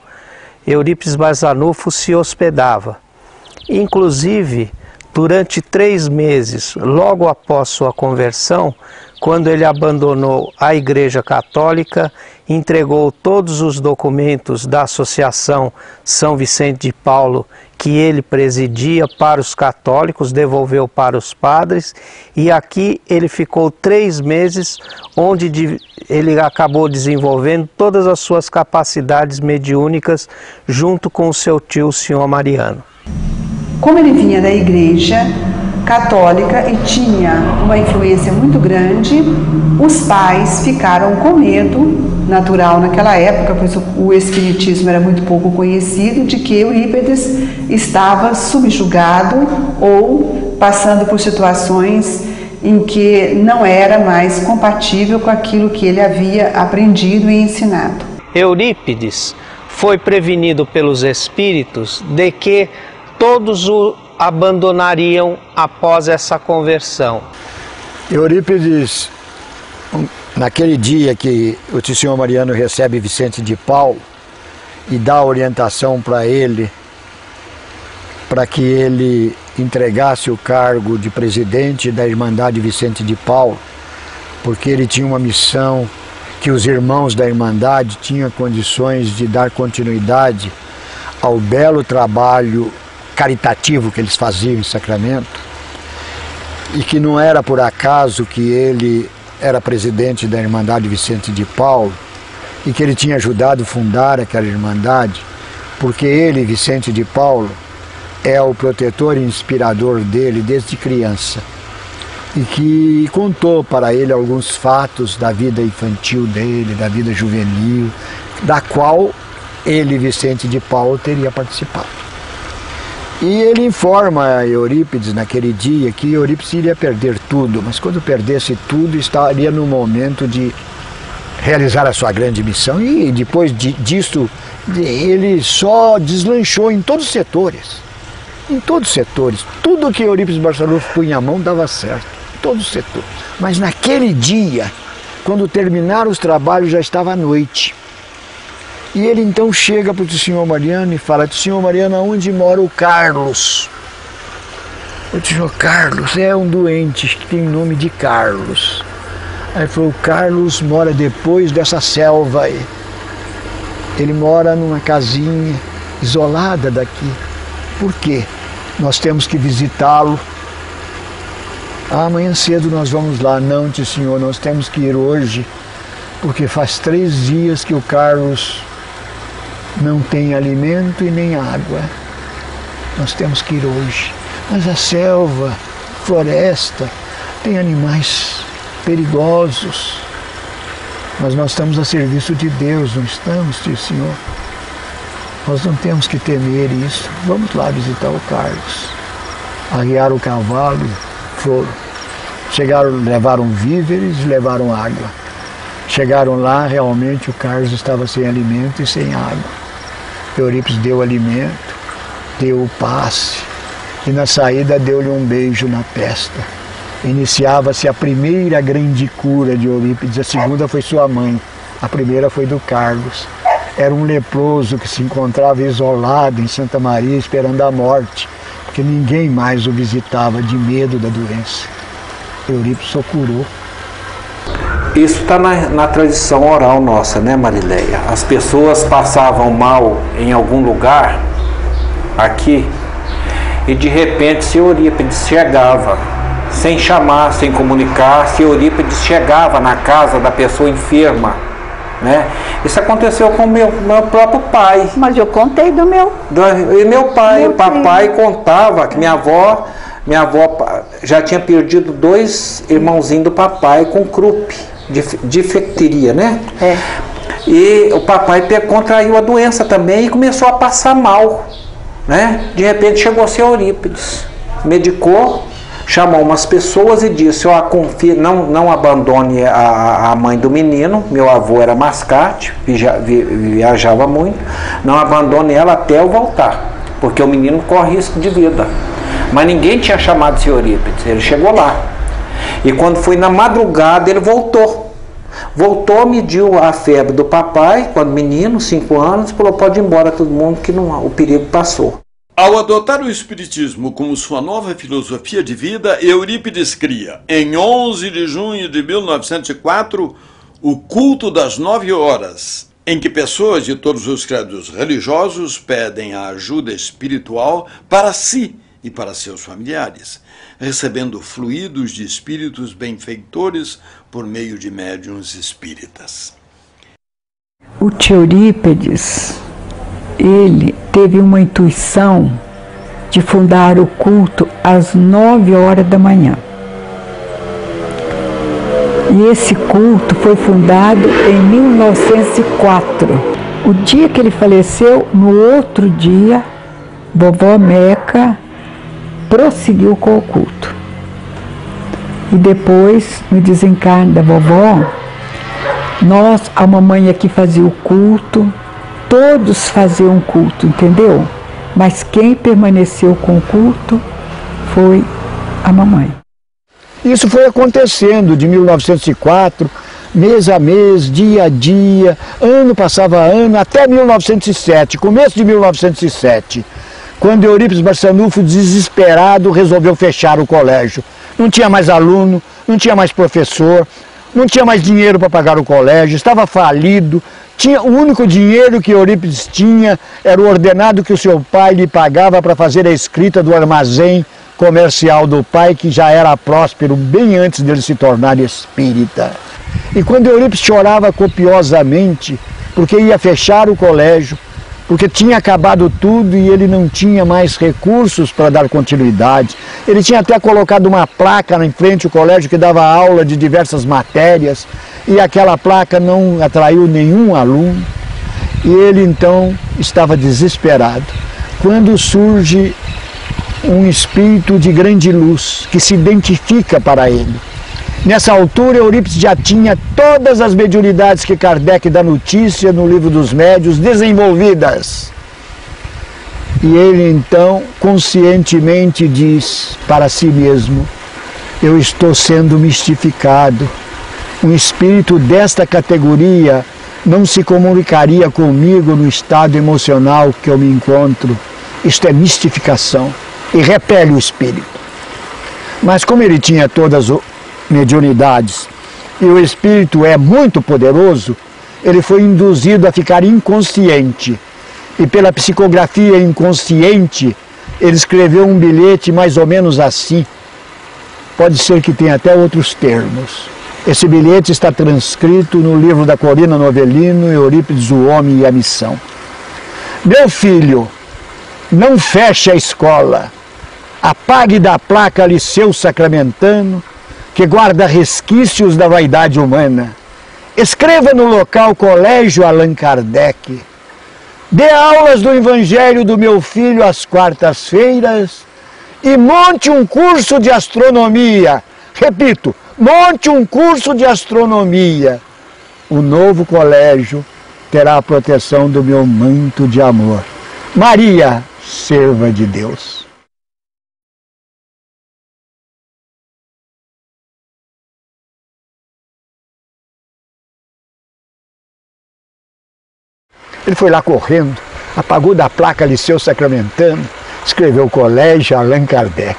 Eurípides Barçanufo se hospedava. Inclusive, durante 3 meses, logo após sua conversão, quando ele abandonou a Igreja Católica, entregou todos os documentos da Associação São Vicente de Paulo que ele presidia para os católicos, devolveu para os padres, e aqui ele ficou 3 meses, onde ele acabou desenvolvendo todas as suas capacidades mediúnicas junto com o seu tio, o senhor Mariano. Como ele vinha da Igreja Católica e tinha uma influência muito grande, os pais ficaram com medo, natural naquela época, pois o espiritismo era muito pouco conhecido, de que Eurípides estava subjugado ou passando por situações em que não era mais compatível com aquilo que ele havia aprendido e ensinado. Eurípides foi prevenido pelos espíritos de que todos o abandonariam após essa conversão. Eurípides, naquele dia que o senhor Mariano recebe Vicente de Paulo e dá orientação para ele, para que ele entregasse o cargo de presidente da Irmandade Vicente de Paulo, porque ele tinha uma missão que os irmãos da Irmandade tinham condições de dar continuidade ao belo trabalho caritativo que eles faziam em Sacramento, e que não era por acaso que ele era presidente da Irmandade Vicente de Paulo e que ele tinha ajudado a fundar aquela Irmandade, porque ele, Vicente de Paulo, é o protetor e inspirador dele desde criança, e que contou para ele alguns fatos da vida infantil dele, da vida juvenil, da qual ele, Vicente de Paulo, teria participado. E ele informa a Eurípides naquele dia que Eurípides iria perder tudo, mas quando perdesse tudo estaria no momento de realizar a sua grande missão. E depois disso ele só deslanchou em todos os setores. Em todos os setores. Tudo que Eurípides Barçanufo punha a mão dava certo. Em todos os setores. Mas naquele dia, quando terminaram os trabalhos, já estava à noite. E ele então chega para o senhor Mariano e fala: senhor Mariano, aonde mora o Carlos? O senhor Carlos é um doente que tem nome de Carlos. Aí ele falou: o Carlos mora depois dessa selva aí. Ele mora numa casinha isolada daqui. Por quê? Nós temos que visitá-lo. Amanhã cedo nós vamos lá. Não, senhor, nós temos que ir hoje, porque faz 3 dias que o Carlos não tem alimento e nem água. Nós temos que ir hoje. Mas a selva, floresta, tem animais perigosos. Mas nós estamos a serviço de Deus, não estamos, senhor? Nós não temos que temer isso. Vamos lá visitar o Carlos. Arriaram o cavalo e foram. Chegaram, levaram víveres, levaram água. Chegaram lá, realmente o Carlos estava sem alimento e sem água. Eurípides deu alimento, deu o passe, e na saída deu-lhe um beijo na testa. Iniciava-se a primeira grande cura de Eurípides, a segunda foi sua mãe, a primeira foi do Carlos. Era um leproso que se encontrava isolado em Santa Maria esperando a morte, porque ninguém mais o visitava de medo da doença. Eurípides o curou. Isso está na tradição oral nossa, né, Marileia? As pessoas passavam mal em algum lugar, aqui, e de repente se Eurípides chegava, sem chamar, sem comunicar, se Eurípides chegava na casa da pessoa enferma, né? Isso aconteceu com o meu próprio pai. Mas eu contei do meu. E meu pai, o papai contava que minha avó já tinha perdido 2 irmãozinhos do papai com croup, difteria, né? É. E o papai contraiu a doença também e começou a passar mal, né? De repente chegou a ser Eurípides, medicou, chamou umas pessoas e disse: ó, confia, não abandone a mãe do menino. Meu avô era mascate, viajava muito, não abandone ela até eu voltar, porque o menino corre risco de vida. Mas ninguém tinha chamado esse Eurípides, ele chegou lá. E quando foi na madrugada, ele voltou, mediu a febre do papai, quando menino, 5 anos, falou: pode ir embora todo mundo, que não, o perigo passou. Ao adotar o Espiritismo como sua nova filosofia de vida, Eurípides cria, em 11 de junho de 1904, o culto das 9 horas, em que pessoas de todos os credos religiosos pedem a ajuda espiritual para si e para seus familiares, recebendo fluidos de espíritos benfeitores por meio de médiuns espíritas. O tio Eurípides, ele teve uma intuição de fundar o culto às 9 horas da manhã. E esse culto foi fundado em 1904. O dia que ele faleceu, no outro dia, vovó Meca prosseguiu com o culto. E depois, no desencarne da vovó, nós, a mamãe aqui fazia o culto, todos faziam culto, entendeu? Mas quem permaneceu com o culto foi a mamãe. Isso foi acontecendo de 1904, mês a mês, dia a dia, ano passava ano, até 1907, começo de 1907, quando Eurípides Barçanufo, desesperado, resolveu fechar o colégio. Não tinha mais aluno, não tinha mais professor, não tinha mais dinheiro para pagar o colégio, estava falido. O único dinheiro que Eurípides tinha era o ordenado que o seu pai lhe pagava para fazer a escrita do armazém comercial do pai, que já era próspero bem antes dele se tornar espírita. E quando Eurípides chorava copiosamente, porque ia fechar o colégio, porque tinha acabado tudo e ele não tinha mais recursos para dar continuidade. Ele tinha até colocado uma placa em frente ao colégio que dava aula de diversas matérias, e aquela placa não atraiu nenhum aluno, e ele então estava desesperado. Quando surge um espírito de grande luz que se identifica para ele. Nessa altura, Eurípides já tinha todas as mediunidades que Kardec dá notícia no Livro dos Médiuns desenvolvidas. E ele então conscientemente diz para si mesmo: eu estou sendo mistificado. Um espírito desta categoria não se comunicaria comigo no estado emocional que eu me encontro. Isto é mistificação. E repele o espírito. Mas como ele tinha todas as mediunidades e o espírito é muito poderoso, ele foi induzido a ficar inconsciente. E pela psicografia inconsciente, ele escreveu um bilhete mais ou menos assim. Pode ser que tenha até outros termos. Esse bilhete está transcrito no livro da Corina Novellino, Eurípides, o Homem e a Missão. Meu filho, não feche a escola. Apague da placa Liceu Sacramentano, que guarda resquícios da vaidade humana. Escreva no local Colégio Allan Kardec. Dê aulas do Evangelho do meu filho às quartas-feiras e monte um curso de astronomia. Repito, monte um curso de astronomia. O novo colégio terá a proteção do meu manto de amor. Maria, serva de Deus. Ele foi lá correndo, apagou da placa Liceu Sacramentano, escreveu Colégio Allan Kardec.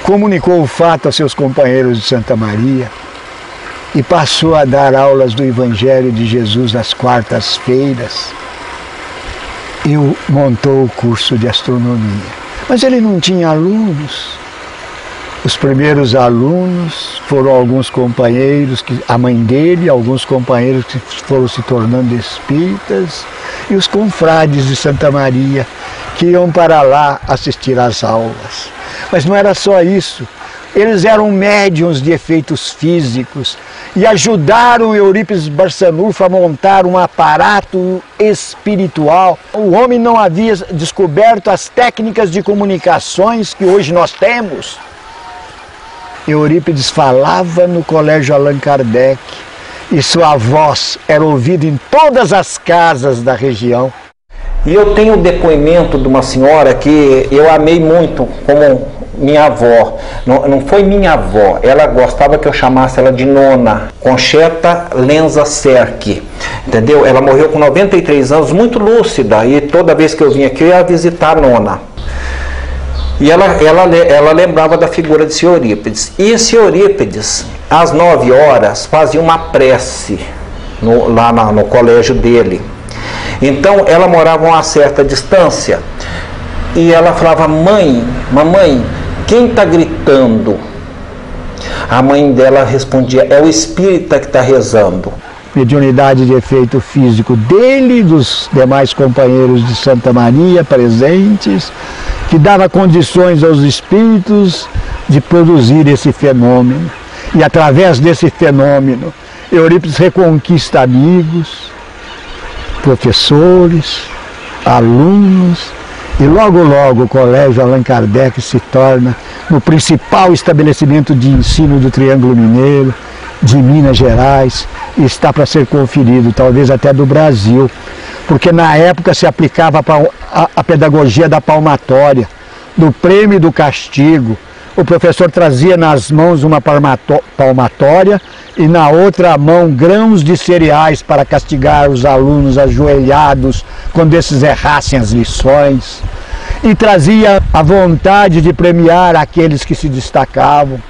Comunicou o fato a seus companheiros de Santa Maria e passou a dar aulas do Evangelho de Jesus às quartas-feiras. E montou o curso de astronomia. Mas ele não tinha alunos. Os primeiros alunos foram alguns companheiros, a mãe dele, alguns companheiros que foram se tornando espíritas, e os confrades de Santa Maria, que iam para lá assistir às aulas. Mas não era só isso. Eles eram médiuns de efeitos físicos e ajudaram Eurípides Barçanufo a montar um aparato espiritual. O homem não havia descoberto as técnicas de comunicações que hoje nós temos. Eurípides falava no Colégio Allan Kardec e sua voz era ouvida em todas as casas da região. E eu tenho o depoimento de uma senhora que eu amei muito como minha avó. Não foi minha avó, ela gostava que eu chamasse ela de Nona, Concheta Lenza Serck. entendeu? Ela morreu com 93 anos, muito lúcida, e toda vez que eu vinha aqui eu ia visitar a nona. E ela lembrava da figura de Sr. Eurípides. E esse Eurípides, às 9 horas, fazia uma prece lá no colégio dele. Então ela morava a uma certa distância e ela falava: mamãe, quem está gritando? A mãe dela respondia: é o espírita que está rezando. Mediunidade de efeito físico dele e dos demais companheiros de Santa Maria presentes, que dava condições aos espíritos de produzir esse fenômeno. E através desse fenômeno, Eurípides reconquista amigos, professores, alunos, e logo o Colégio Allan Kardec se torna o principal estabelecimento de ensino do Triângulo Mineiro, de Minas Gerais, e está para ser conferido, talvez até do Brasil, porque na época se aplicava a pedagogia da palmatória, do prêmio e do castigo. O professor trazia nas mãos uma palmatória e na outra mão grãos de cereais para castigar os alunos ajoelhados quando esses errassem as lições, e trazia a vontade de premiar aqueles que se destacavam.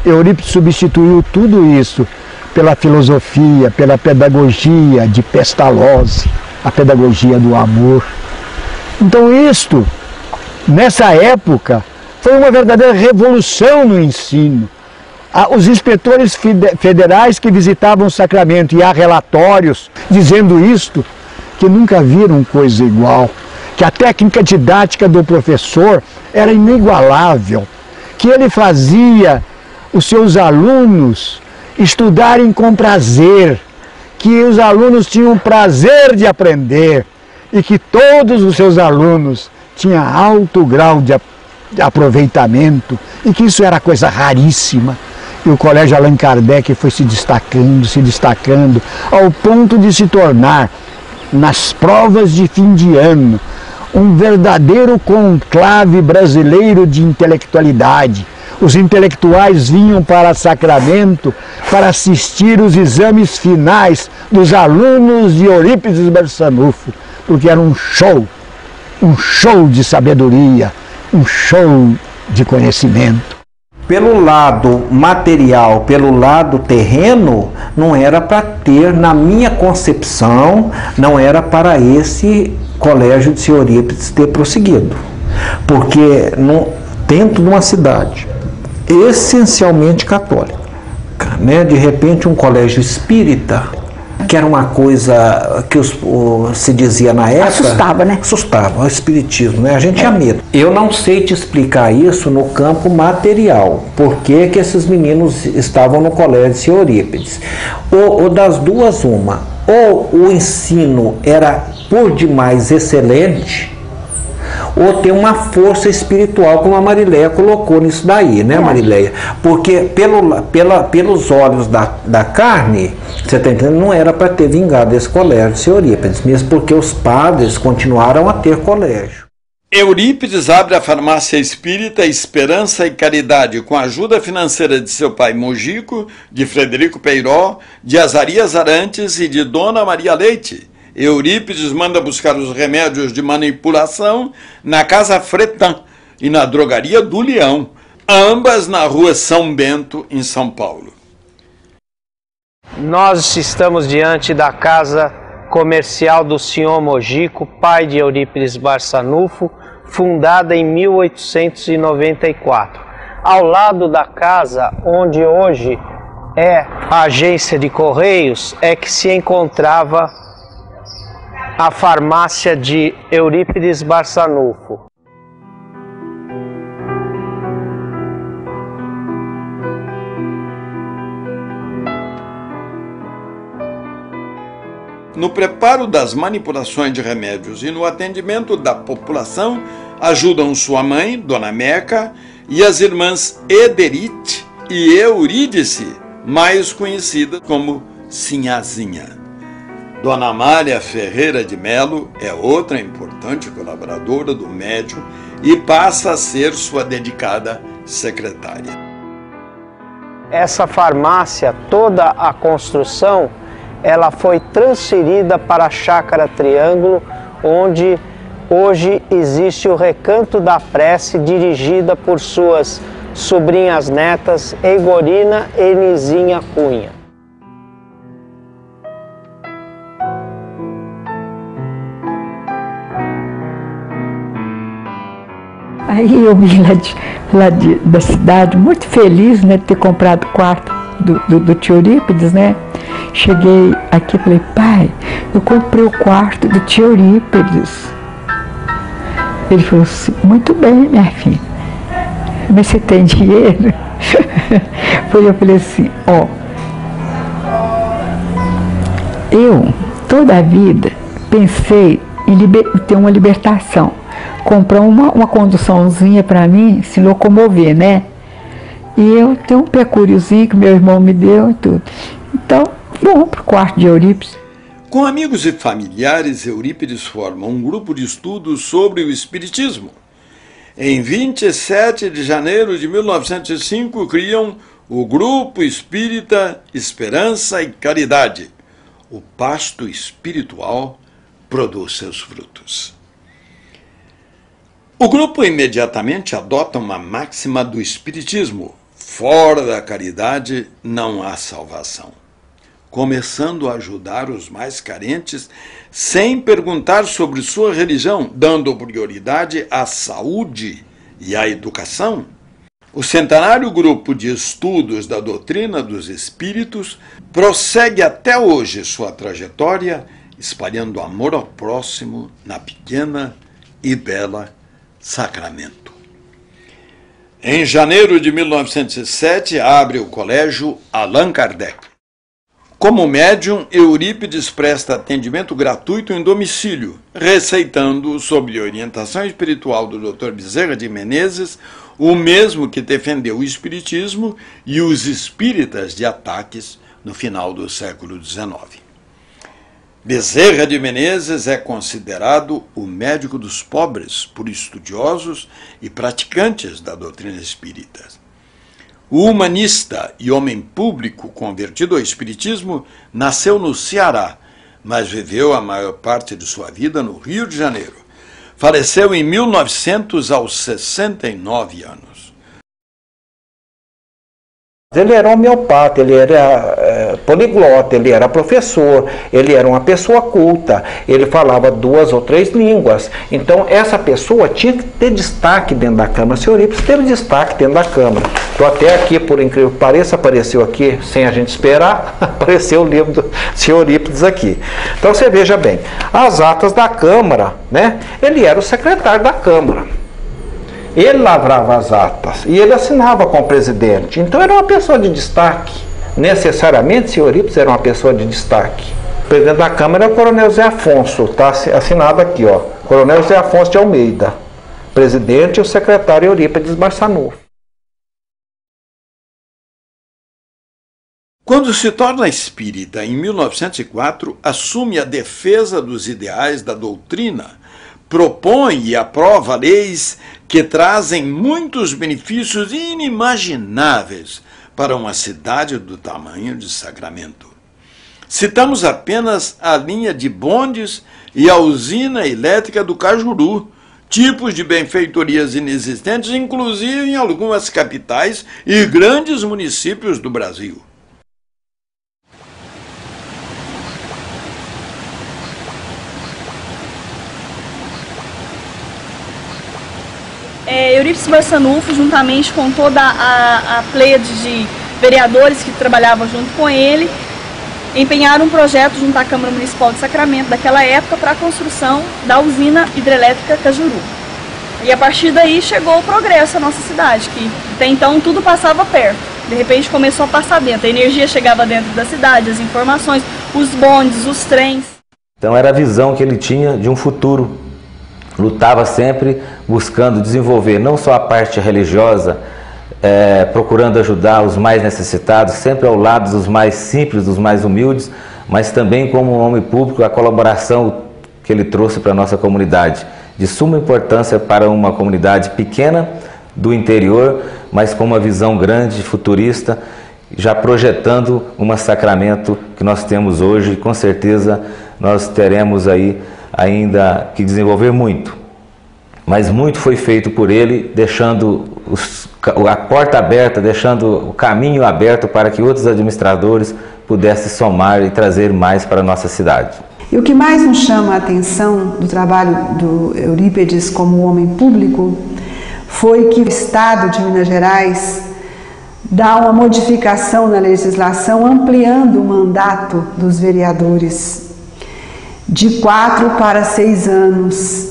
Eurípides substituiu tudo isso pela filosofia, pela pedagogia de Pestalozzi, a pedagogia do amor. Então isto, nessa época, foi uma verdadeira revolução no ensino. Os inspetores federais que visitavam o Sacramento, e há relatórios dizendo isto, que nunca viram coisa igual, que a técnica didática do professor era inigualável, que ele fazia os seus alunos estudarem com prazer, que os alunos tinham prazer de aprender e que todos os seus alunos tinham alto grau de aproveitamento e que isso era coisa raríssima. E o Colégio Allan Kardec foi se destacando, ao ponto de se tornar, nas provas de fim de ano, um verdadeiro conclave brasileiro de intelectualidade. Os intelectuais vinham para Sacramento para assistir os exames finais dos alunos de Eurípides Barçanufo, porque era um show de sabedoria, um show de conhecimento. Pelo lado material, pelo lado terreno, não era para ter, na minha concepção, não era para esse colégio de Sr. Eurípides ter prosseguido. Porque dentro de uma cidade essencialmente católica, né? De repente um colégio espírita, que era uma coisa que se dizia na época... Assustava, né? Assustava, o espiritismo, né? A gente tinha medo. Eu não sei te explicar isso no campo material, por que esses meninos estavam no colégio de Sr. Eurípides. Ou das duas, uma. Ou o ensino era por demais excelente, ou tem uma força espiritual, como a Marileia colocou nisso daí, né, Marileia? Porque pelos olhos da carne, você está entendendo, não era para ter vingado esse colégio de Sr. Eurípides, mesmo porque os padres continuaram a ter colégio. Eurípides abre a farmácia espírita Esperança e Caridade com a ajuda financeira de seu pai Mojico, de Frederico Peiró, de Azarias Arantes e de Dona Maria Leite. Eurípides manda buscar os remédios de manipulação na Casa Fretan e na Drogaria do Leão, ambas na Rua São Bento, em São Paulo. Nós estamos diante da casa comercial do Sr. Mojico, pai de Eurípides Barçanufo, fundada em 1894. Ao lado da casa, onde hoje é a agência de Correios, é que se encontrava a farmácia de Eurípides Barçanufo. No preparo das manipulações de remédios e no atendimento da população, ajudam sua mãe, Dona Meca, e as irmãs Ederite e Eurídice, mais conhecidas como Sinhazinha. Dona Amália Ferreira de Melo é outra importante colaboradora do médium e passa a ser sua dedicada secretária. Essa farmácia, toda a construção ela foi transferida para a Chácara Triângulo, onde hoje existe o Recanto da Prece, dirigida por suas sobrinhas netas Egorina e Nizinha Cunha. Aí eu vim da cidade, muito feliz, né, de ter comprado o quarto do tio Eurípides, né? Cheguei aqui e falei, pai, eu comprei o quarto do tio Eurípides. Ele falou assim, muito bem, minha filha, mas você tem dinheiro? Eu falei assim, ó, eu toda a vida pensei em ter uma libertação, comprar uma conduçãozinha para mim se locomover, né? E eu tenho um pecúriozinho que meu irmão me deu e tudo. Então, vamos para o quarto de Eurípides. Com amigos e familiares, Eurípides forma um grupo de estudos sobre o Espiritismo. Em 27 de janeiro de 1905, criam o Grupo Espírita Esperança e Caridade. O pasto espiritual produz seus frutos. O grupo imediatamente adota uma máxima do Espiritismo: fora da caridade não há salvação. Começando a ajudar os mais carentes, sem perguntar sobre sua religião, dando prioridade à saúde e à educação, o centenário Grupo de Estudos da Doutrina dos Espíritos prossegue até hoje sua trajetória, espalhando amor ao próximo na pequena e bela Sacramento. Em janeiro de 1907, abre o Colégio Allan Kardec. Como médium, Eurípides presta atendimento gratuito em domicílio, receitando, sob orientação espiritual do Dr. Bezerra de Menezes, o mesmo que defendeu o espiritismo e os espíritas de ataques no final do século XIX. Bezerra de Menezes é considerado o médico dos pobres por estudiosos e praticantes da doutrina espírita. O humanista e homem público convertido ao espiritismo nasceu no Ceará, mas viveu a maior parte de sua vida no Rio de Janeiro. Faleceu em 1900 aos 69 anos. Ele era homeopata, ele era poliglota, ele era professor, ele era uma pessoa culta, ele falava 2 ou 3 línguas. Então essa pessoa tinha que ter destaque dentro da Câmara. O senhor Eurípides teve destaque dentro da Câmara. Estou até aqui, por incrível que pareça, apareceu aqui, sem a gente esperar, apareceu o livro do senhor Eurípides aqui. Então você veja bem, as atas da Câmara, né? Ele era o secretário da Câmara. Ele lavrava as atas e ele assinava com o presidente. Então era uma pessoa de destaque. Necessariamente, o senhor Eurípides era uma pessoa de destaque. O presidente da Câmara é o Coronel Zé Afonso. Está assinado aqui, ó. Coronel Zé Afonso de Almeida. Presidente e o secretário Eurípides Barçanufo. Quando se torna espírita em 1904, assume a defesa dos ideais da doutrina, propõe e aprova leis que trazem muitos benefícios inimagináveis para uma cidade do tamanho de Sacramento. Citamos apenas a linha de bondes e a usina elétrica do Cajuru, tipos de benfeitorias inexistentes, inclusive em algumas capitais e grandes municípios do Brasil. Eurípides Barçanufo, juntamente com toda a pleiade de vereadores que trabalhavam junto com ele, empenharam um projeto junto à Câmara Municipal de Sacramento daquela época para a construção da usina hidrelétrica Cajuru. E a partir daí chegou o progresso à nossa cidade, que até então tudo passava perto. De repente começou a passar dentro, a energia chegava dentro da cidade, as informações, os bondes, os trens. Então era a visão que ele tinha de um futuro. Lutava sempre buscando desenvolver não só a parte religiosa, procurando ajudar os mais necessitados, sempre ao lado dos mais simples, dos mais humildes, mas também como um homem público, a colaboração que ele trouxe para a nossa comunidade, de suma importância para uma comunidade pequena do interior, mas com uma visão grande, futurista, já projetando um sacramento que nós temos hoje, e com certeza nós teremos aí ainda que desenvolver muito. Mas muito foi feito por ele, deixando a porta aberta, deixando o caminho aberto para que outros administradores pudessem somar e trazer mais para a nossa cidade. E o que mais nos chama a atenção do trabalho do Eurípides como homem público foi que o Estado de Minas Gerais dá uma modificação na legislação ampliando o mandato dos vereadores de 4 para 6 anos.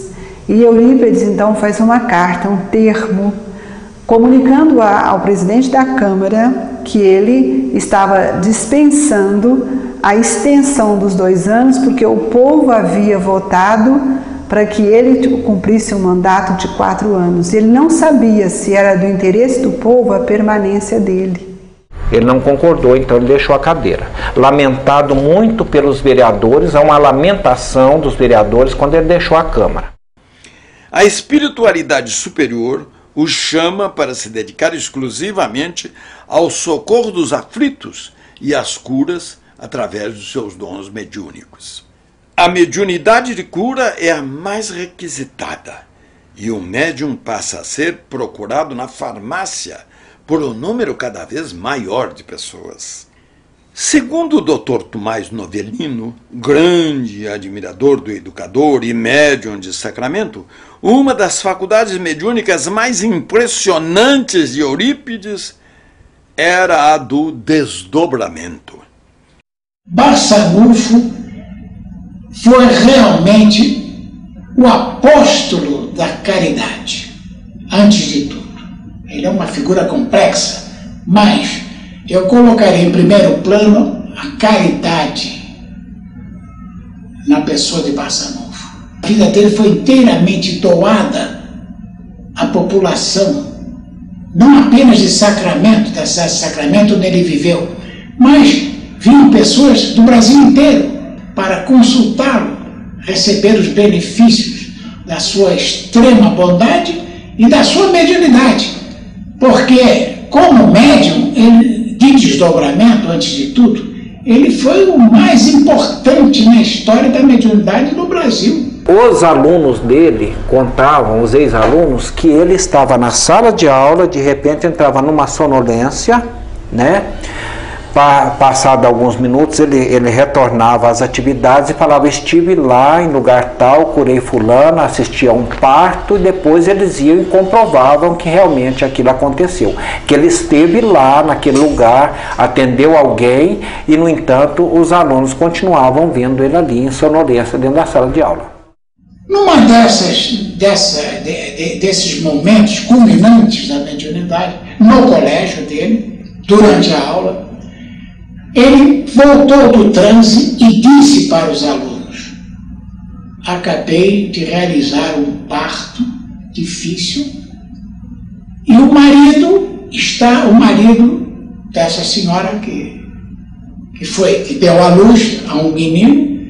E Eurípides então faz uma carta, um termo, comunicando ao presidente da Câmara que ele estava dispensando a extensão dos 2 anos, porque o povo havia votado para que ele cumprisse um mandato de 4 anos. Ele não sabia se era do interesse do povo a permanência dele. Ele não concordou, então ele deixou a cadeira. Lamentado muito pelos vereadores, há uma lamentação dos vereadores quando ele deixou a Câmara. A espiritualidade superior o chama para se dedicar exclusivamente ao socorro dos aflitos e às curas através dos seus dons mediúnicos. A mediunidade de cura é a mais requisitada e o médium passa a ser procurado na farmácia por um número cada vez maior de pessoas. Segundo o Dr. Tomás Novellino, grande admirador do educador e médium de Sacramento, uma das faculdades mediúnicas mais impressionantes de Eurípides era a do desdobramento. Barçanufo foi realmente o apóstolo da caridade, antes de tudo. Ele é uma figura complexa, mas eu colocaria em primeiro plano a caridade na pessoa de Barçanufo. A vida dele foi inteiramente doada à população, não apenas de Sacramento, da cidade de Sacramento onde ele viveu, mas vinham pessoas do Brasil inteiro para consultá-lo, receber os benefícios da sua extrema bondade e da sua mediunidade. Porque, como médium de desdobramento, antes de tudo, ele foi o mais importante na história da mediunidade no Brasil. Os alunos dele contavam, os ex-alunos, que ele estava na sala de aula, de repente entrava numa sonolência, né? Passado alguns minutos ele retornava às atividades e falava: estive lá em lugar tal, curei fulano, assisti a um parto, e depois eles iam e comprovavam que realmente aquilo aconteceu, que ele esteve lá naquele lugar, atendeu alguém e, no entanto, os alunos continuavam vendo ele ali em sonolência dentro da sala de aula. Numa desses momentos culminantes da mediunidade, no colégio dele, durante a aula, ele voltou do transe e disse para os alunos: acabei de realizar um parto difícil e o marido dessa senhora que deu à luz a um menino,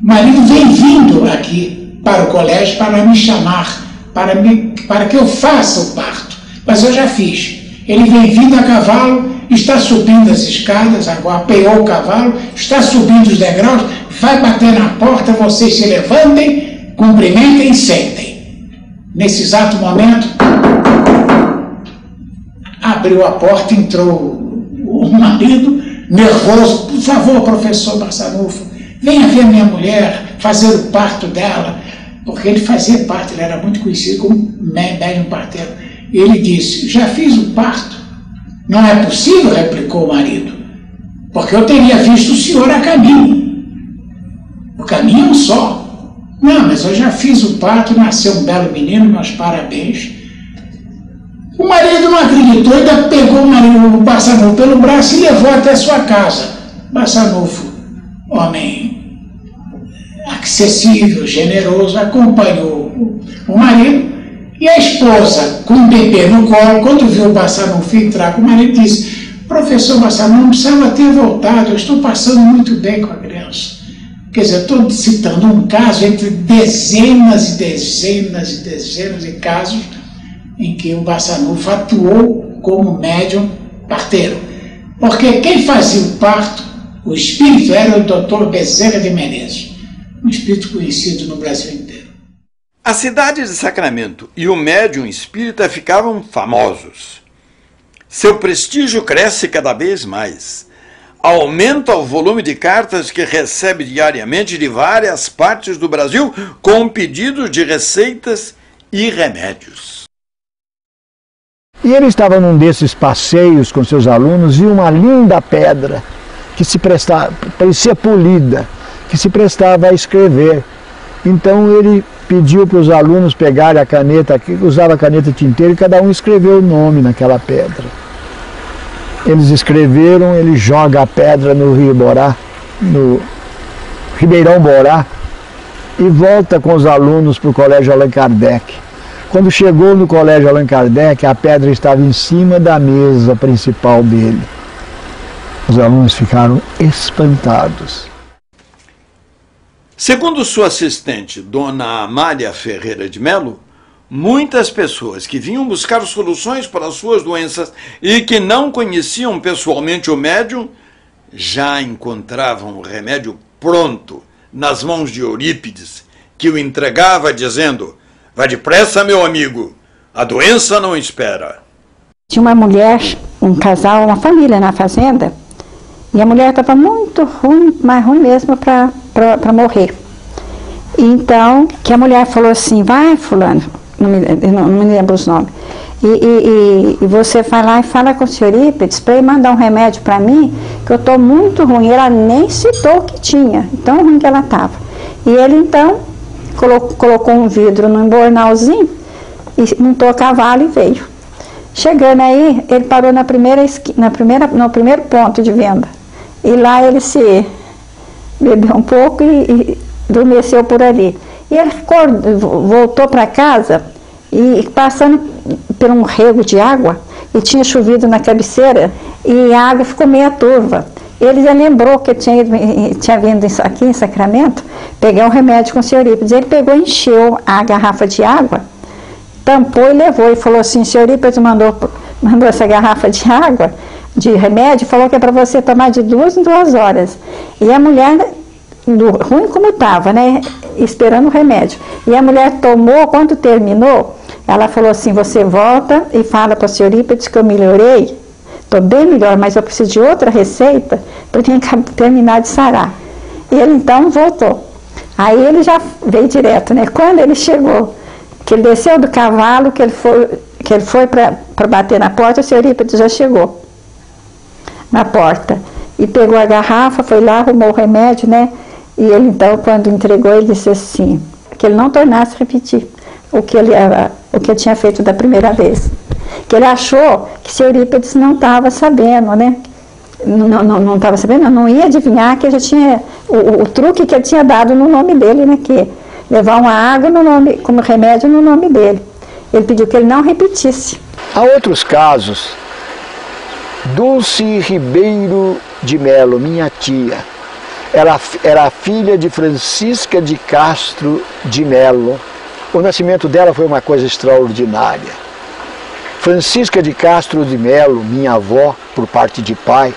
o marido vem vindo aqui para o colégio para me chamar, para que eu faça o parto, mas eu já fiz. Ele vem vindo a cavalo, está subindo as escadas, agora apeou o cavalo, está subindo os degraus, vai bater na porta, vocês se levantem, cumprimentem e sentem. Nesse exato momento, abriu a porta, entrou o marido, nervoso: por favor, professor Barçanufo, venha ver minha mulher, fazer o parto dela, porque ele fazia parto, ele era muito conhecido como médium parteiro. Ele disse: já fiz o parto. Não é possível, replicou o marido, porque eu teria visto o senhor a caminho. O caminho é um só. Não, mas eu já fiz o parto, nasceu um belo menino, meus parabéns. O marido não acreditou, ainda pegou o Barçanufo pelo braço e levou até sua casa. Barçanufo, homem acessível, generoso, acompanhou o marido. E a esposa, com o bebê no colo, quando viu o Barçanufo entrar com o marido, disse: professor Barçanufo, não precisava ter voltado, eu estou passando muito bem com a criança. Quer dizer, estou citando um caso entre dezenas e dezenas e dezenas de casos em que o Barçanufo atuou como médium parteiro. Porque quem fazia o parto, o espírito, era o Dr. Bezerra de Menezes, um espírito conhecido no Brasil inteiro. A cidade de Sacramento e o médium espírita ficavam famosos. Seu prestígio cresce cada vez mais. Aumenta o volume de cartas que recebe diariamente de várias partes do Brasil com pedidos de receitas e remédios. E ele estava num desses passeios com seus alunos e uma linda pedra que se prestava, parecia polida, que se prestava a escrever. Então ele pediu para os alunos pegarem a caneta, usava a caneta tinteira e cada um escreveu o nome naquela pedra. Eles escreveram, ele joga a pedra no Rio Borá, no Ribeirão Borá, e volta com os alunos para o Colégio Allan Kardec. Quando chegou no Colégio Allan Kardec, a pedra estava em cima da mesa principal dele. Os alunos ficaram espantados. Segundo sua assistente, Dona Amália Ferreira de Melo, muitas pessoas que vinham buscar soluções para suas doenças e que não conheciam pessoalmente o médium, já encontravam o remédio pronto nas mãos de Eurípides, que o entregava dizendo: "Vá depressa, meu amigo, a doença não espera." Tinha uma mulher, um casal, uma família na fazenda, e a mulher estava muito ruim, mais ruim mesmo para morrer. Então, que a mulher falou assim: "Vai, fulano, não me lembro os nomes, e você vai lá e fala com o senhor Eurípides para ele mandar um remédio para mim, que eu estou muito ruim." Ela nem citou o que tinha, tão ruim que ela estava. E ele então colocou um vidro num embornalzinho e montou a cavalo e veio. Chegando aí, ele parou no primeiro ponto de venda. E lá ele se bebeu um pouco e adormeceu por ali. E ele voltou para casa e passando por um rego de água, e tinha chovido na cabeceira e a água ficou meia turva. Ele já lembrou que tinha vindo aqui em Sacramento pegar um remédio com o senhor Eurípides. Ele pegou, encheu a garrafa de água, tampou e levou. E falou assim: "O senhor Eurípides mandou essa garrafa de água, de remédio, falou que é para você tomar de 2 em 2 horas. E a mulher, ruim como estava, né, esperando o remédio. E a mulher tomou, quando terminou, ela falou assim: "Você volta e fala para o senhor Eurípides que eu melhorei. Estou bem melhor, mas eu preciso de outra receita para terminar de sarar." E ele então voltou. Aí ele já veio direto, né? Quando ele chegou, que ele desceu do cavalo, que ele foi para bater na porta, o senhor Eurípides já chegou na porta. E pegou a garrafa, foi lá, arrumou o remédio, né? E ele então, quando entregou, ele disse assim, que ele não tornasse a repetir o que ele tinha feito da primeira vez. Que ele achou que o senhor Eurípides não estava sabendo, né? Não estava sabendo, não ia adivinhar que ele já tinha o truque que ele tinha dado no nome dele, né? Que levar uma água como remédio no nome dele. Ele pediu que ele não repetisse. Há outros casos. Dulce Ribeiro de Melo, minha tia, era a filha de Francisca de Castro de Melo. O nascimento dela foi uma coisa extraordinária. Francisca de Castro de Melo, minha avó, por parte de pai,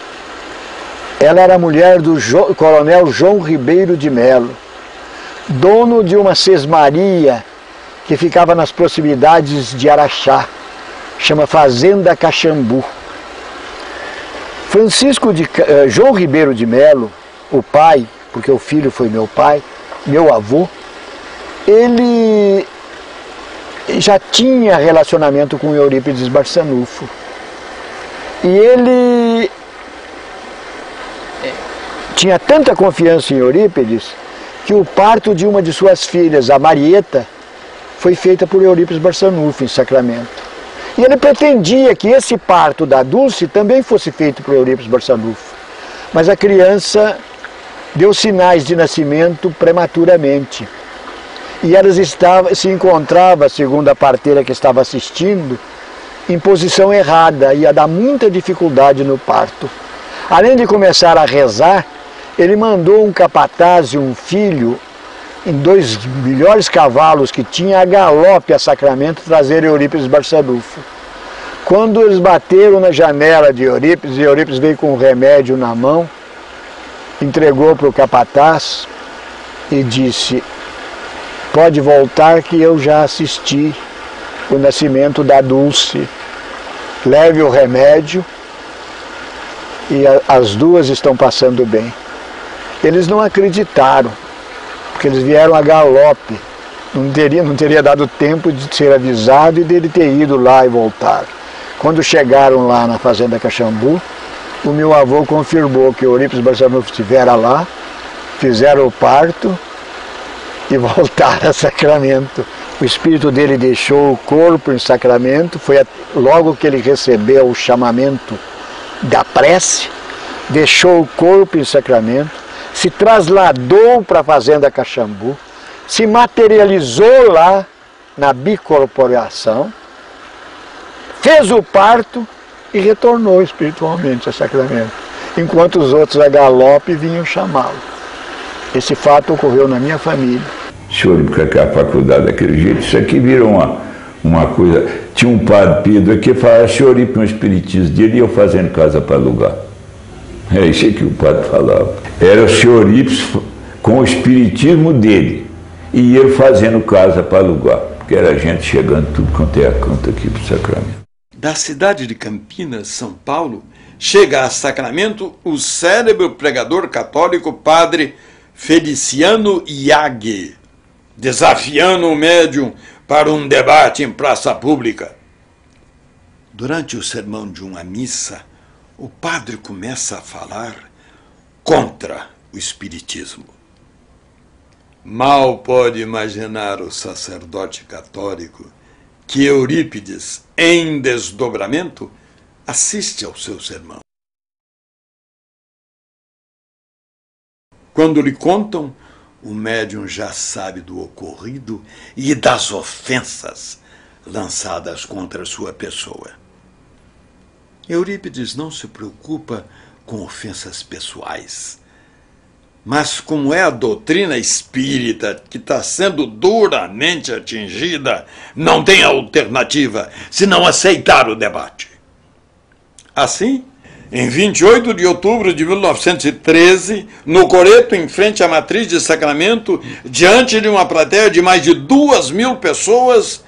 ela era mulher do coronel João Ribeiro de Melo, dono de uma sesmaria que ficava nas proximidades de Araxá, chama Fazenda Caxambu. João Ribeiro de Melo, o pai, porque o filho foi meu pai, meu avô, ele já tinha relacionamento com Eurípides Barçanufo. E ele tinha tanta confiança em Eurípides que o parto de uma de suas filhas, a Marieta, foi feita por Eurípides Barçanufo em Sacramento. E ele pretendia que esse parto da Dulce também fosse feito por Eurípides Barçanufo. Mas a criança deu sinais de nascimento prematuramente. E ela se encontrava, segundo a parteira que estava assistindo, em posição errada, ia dar muita dificuldade no parto. Além de começar a rezar, ele mandou um capataz e um filho, em 2 melhores cavalos que tinha, a galope a Sacramento, trazer Eurípides Barçanufo. Quando eles bateram na janela de Eurípides, e Eurípides veio com o remédio na mão, entregou para o capataz e disse: pode voltar que eu já assisti o nascimento da Dulce. Leve o remédio e as duas estão passando bem. Eles não acreditaram, porque eles vieram a galope. Não teria dado tempo de ser avisado e dele ter ido lá e voltar. Quando chegaram lá na fazenda Caxambu, o meu avô confirmou que Eurípides Barçanufo estivera lá, fizeram o parto e voltaram a Sacramento. O espírito dele deixou o corpo em Sacramento, foi logo que ele recebeu o chamamento da prece, deixou o corpo em Sacramento, se trasladou para a fazenda Caxambu, se materializou lá na bicorporação, fez o parto e retornou espiritualmente a Sacramento, enquanto os outros a galope vinham chamá-lo. Esse fato ocorreu na minha família. O senhor ir para a faculdade daquele jeito, isso aqui virou uma coisa. Tinha um padre Pedro aqui que falava: senhor ir para um espiritismo dele e eu fazendo casa para alugar. É isso que o padre falava. Era o senhor Ips com o espiritismo dele e ele fazendo casa para alugar, porque era gente chegando tudo quanto é a canto aqui para o Sacramento. Da cidade de Campinas, São Paulo, chega a Sacramento o célebre pregador católico padre Feliciano Iaghi, desafiando o médium para um debate em praça pública. Durante o sermão de uma missa, o padre começa a falar contra o espiritismo. Mal pode imaginar o sacerdote católico que Eurípides, em desdobramento, assiste ao seu sermão. Quando lhe contam, o médium já sabe do ocorrido e das ofensas lançadas contra sua pessoa. Eurípides não se preocupa com ofensas pessoais, mas como é a doutrina espírita que está sendo duramente atingida, não tem alternativa senão aceitar o debate. Assim, em 28 de outubro de 1913, no Coreto, em frente à Matriz de Sacramento, diante de uma plateia de mais de 2.000 pessoas,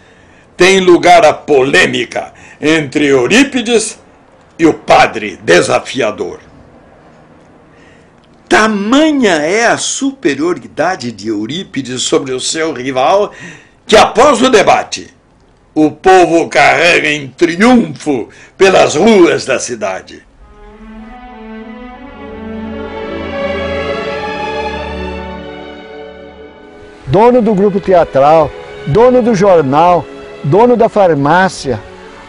tem lugar a polêmica entre Eurípides e o padre desafiador. Tamanha é a superioridade de Eurípides sobre o seu rival que, após o debate, o povo carrega em triunfo pelas ruas da cidade. Dono do grupo teatral, dono do jornal, dono da farmácia,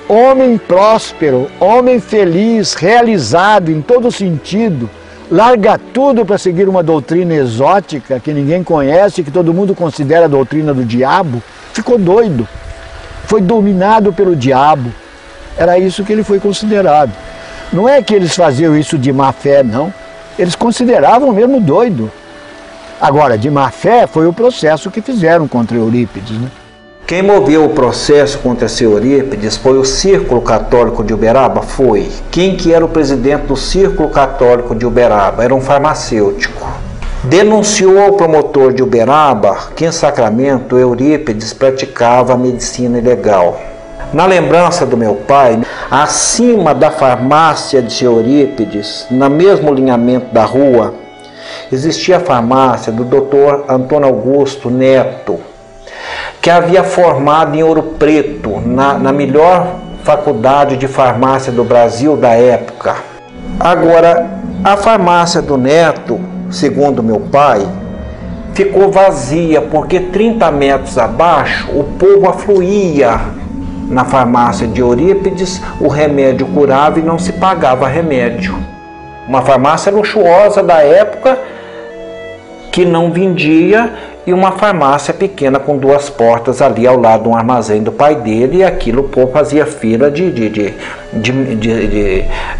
homem próspero, homem feliz, realizado em todo sentido, larga tudo para seguir uma doutrina exótica que ninguém conhece, que todo mundo considera a doutrina do diabo, ficou doido, foi dominado pelo diabo. Era isso que ele foi considerado. Não é que eles faziam isso de má fé, não. Eles consideravam mesmo doido. Agora, de má fé foi o processo que fizeram contra Eurípides, né? Quem moveu o processo contra seu Eurípides foi o Círculo Católico de Uberaba? Foi. Quem que era o presidente do Círculo Católico de Uberaba? Era um farmacêutico. Denunciou ao promotor de Uberaba que em Sacramento Eurípides praticava medicina ilegal. Na lembrança do meu pai, acima da farmácia de seu Eurípides, no mesmo alinhamento da rua, existia a farmácia do Dr. Antônio Augusto Neto, que havia formado em Ouro Preto, na melhor faculdade de farmácia do Brasil da época. Agora, a farmácia do Neto, segundo meu pai, ficou vazia porque 30 metros abaixo o povo afluía na farmácia de Eurípides, o remédio curava e não se pagava remédio. Uma farmácia luxuosa da época que não vendia, e uma farmácia pequena com 2 portas ali ao lado de um armazém do pai dele, e aquilo o povo fazia fila de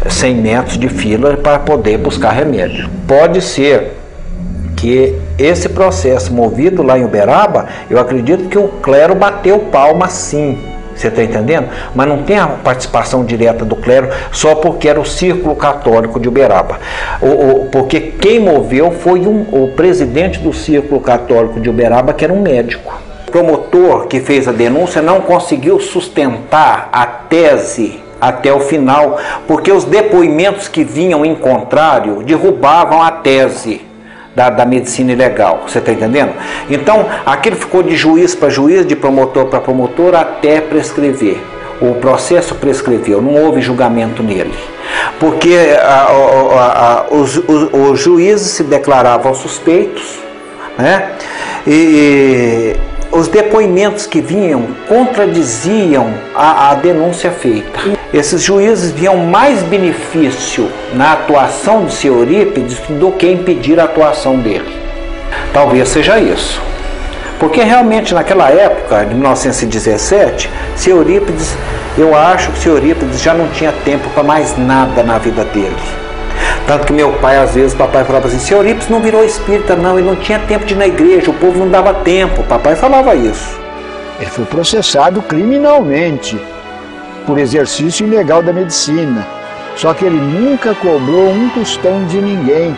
100 metros de fila para poder buscar remédio. Pode ser que esse processo movido lá em Uberaba, eu acredito que o clero bateu palma sim, Você está entendendo? Mas não tem a participação direta do clero só porque era o Círculo Católico de Uberaba. Porque quem moveu foi o presidente do Círculo Católico de Uberaba, que era um médico. O promotor que fez a denúncia não conseguiu sustentar a tese até o final, porque os depoimentos que vinham em contrário derrubavam a tese da medicina ilegal. Você está entendendo? Então, aquilo ficou de juiz para juiz, de promotor para promotor, até prescrever. O processo prescreveu, não houve julgamento nele. Porque os juízes se declaravam suspeitos, né? E os depoimentos que vinham contradiziam a denúncia feita. Esses juízes viam mais benefício na atuação de seu Eurípides do que impedir a atuação dele. Talvez seja isso. Porque realmente naquela época, de 1917, seu Eurípides, eu acho que seu Eurípides já não tinha tempo para mais nada na vida dele. Tanto que meu pai, às vezes, papai falava assim, seu Eurípides não virou espírita não, ele não tinha tempo de ir na igreja, o povo não dava tempo, papai falava isso. Ele foi processado criminalmente por exercício ilegal da medicina, só que ele nunca cobrou um tostão de ninguém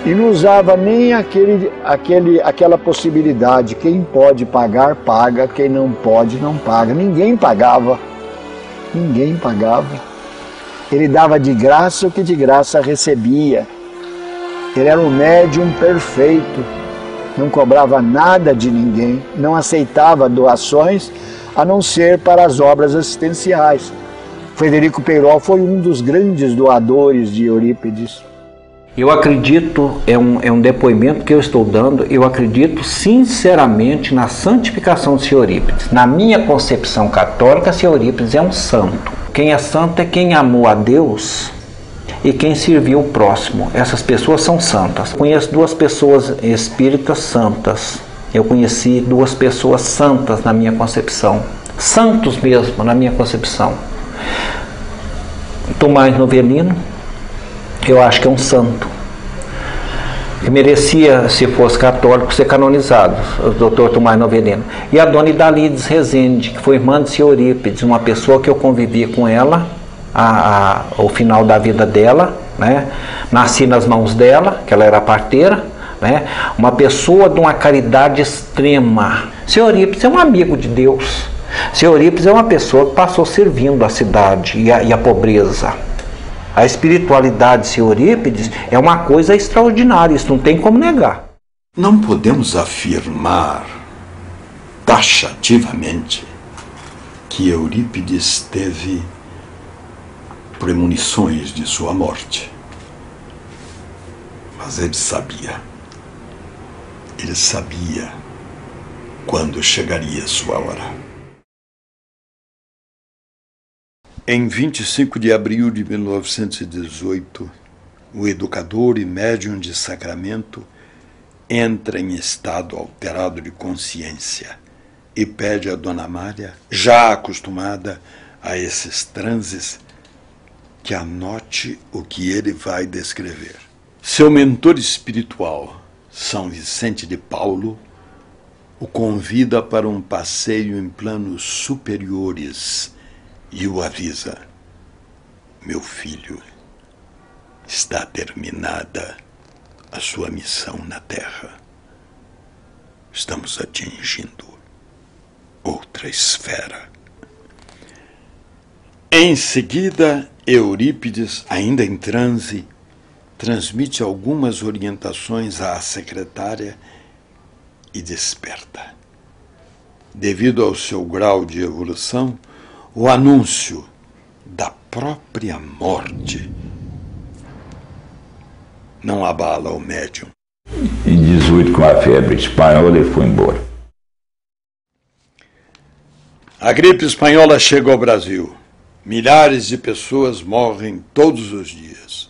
e não usava nem aquela possibilidade, quem pode pagar, paga, quem não pode, não paga. Ninguém pagava, ninguém pagava. Ele dava de graça o que de graça recebia. Ele era um médium perfeito, não cobrava nada de ninguém, não aceitava doações, a não ser para as obras assistenciais. Frederico Peyrol foi um dos grandes doadores de Eurípides. Eu acredito, é um depoimento que eu estou dando, eu acredito sinceramente na santificação de Sr. Eurípides. Na minha concepção católica, Sr. Eurípides é um santo. Quem é santo é quem amou a Deus e quem serviu o próximo. Essas pessoas são santas. Conheço 2 pessoas espíritas santas. Eu conheci 2 pessoas santas na minha concepção. Santos mesmo na minha concepção. Tomás Novelino, eu acho que é um santo. Que merecia, se fosse católico, ser canonizado, o doutor Tomás Novelino. E a dona Idalides Rezende, que foi irmã de Sr. Eurípides, uma pessoa que eu convivi com ela ao final da vida dela, né? Nasci nas mãos dela, que ela era parteira, né? Uma pessoa de uma caridade extrema. Sr. Eurípides é um amigo de Deus. Sr. Eurípides é uma pessoa que passou servindo a cidade e a pobreza. A espiritualidade de Sr. Eurípides é uma coisa extraordinária, isso não tem como negar. Não podemos afirmar taxativamente que Eurípides teve premonições de sua morte. Mas ele sabia quando chegaria sua hora. Em 25 de abril de 1918, o educador e médium de Sacramento entra em estado alterado de consciência e pede a Dona Amália, já acostumada a esses transes, que anote o que ele vai descrever. Seu mentor espiritual, São Vicente de Paulo, o convida para um passeio em planos superiores e o avisa: meu filho, está terminada a sua missão na Terra. Estamos atingindo outra esfera. Em seguida, Eurípides, ainda em transe, transmite algumas orientações à secretária e desperta. Devido ao seu grau de evolução, o anúncio da própria morte não abala o médium. Em 18, com a febre espanhola, ele foi embora. A gripe espanhola chega ao Brasil. Milhares de pessoas morrem todos os dias.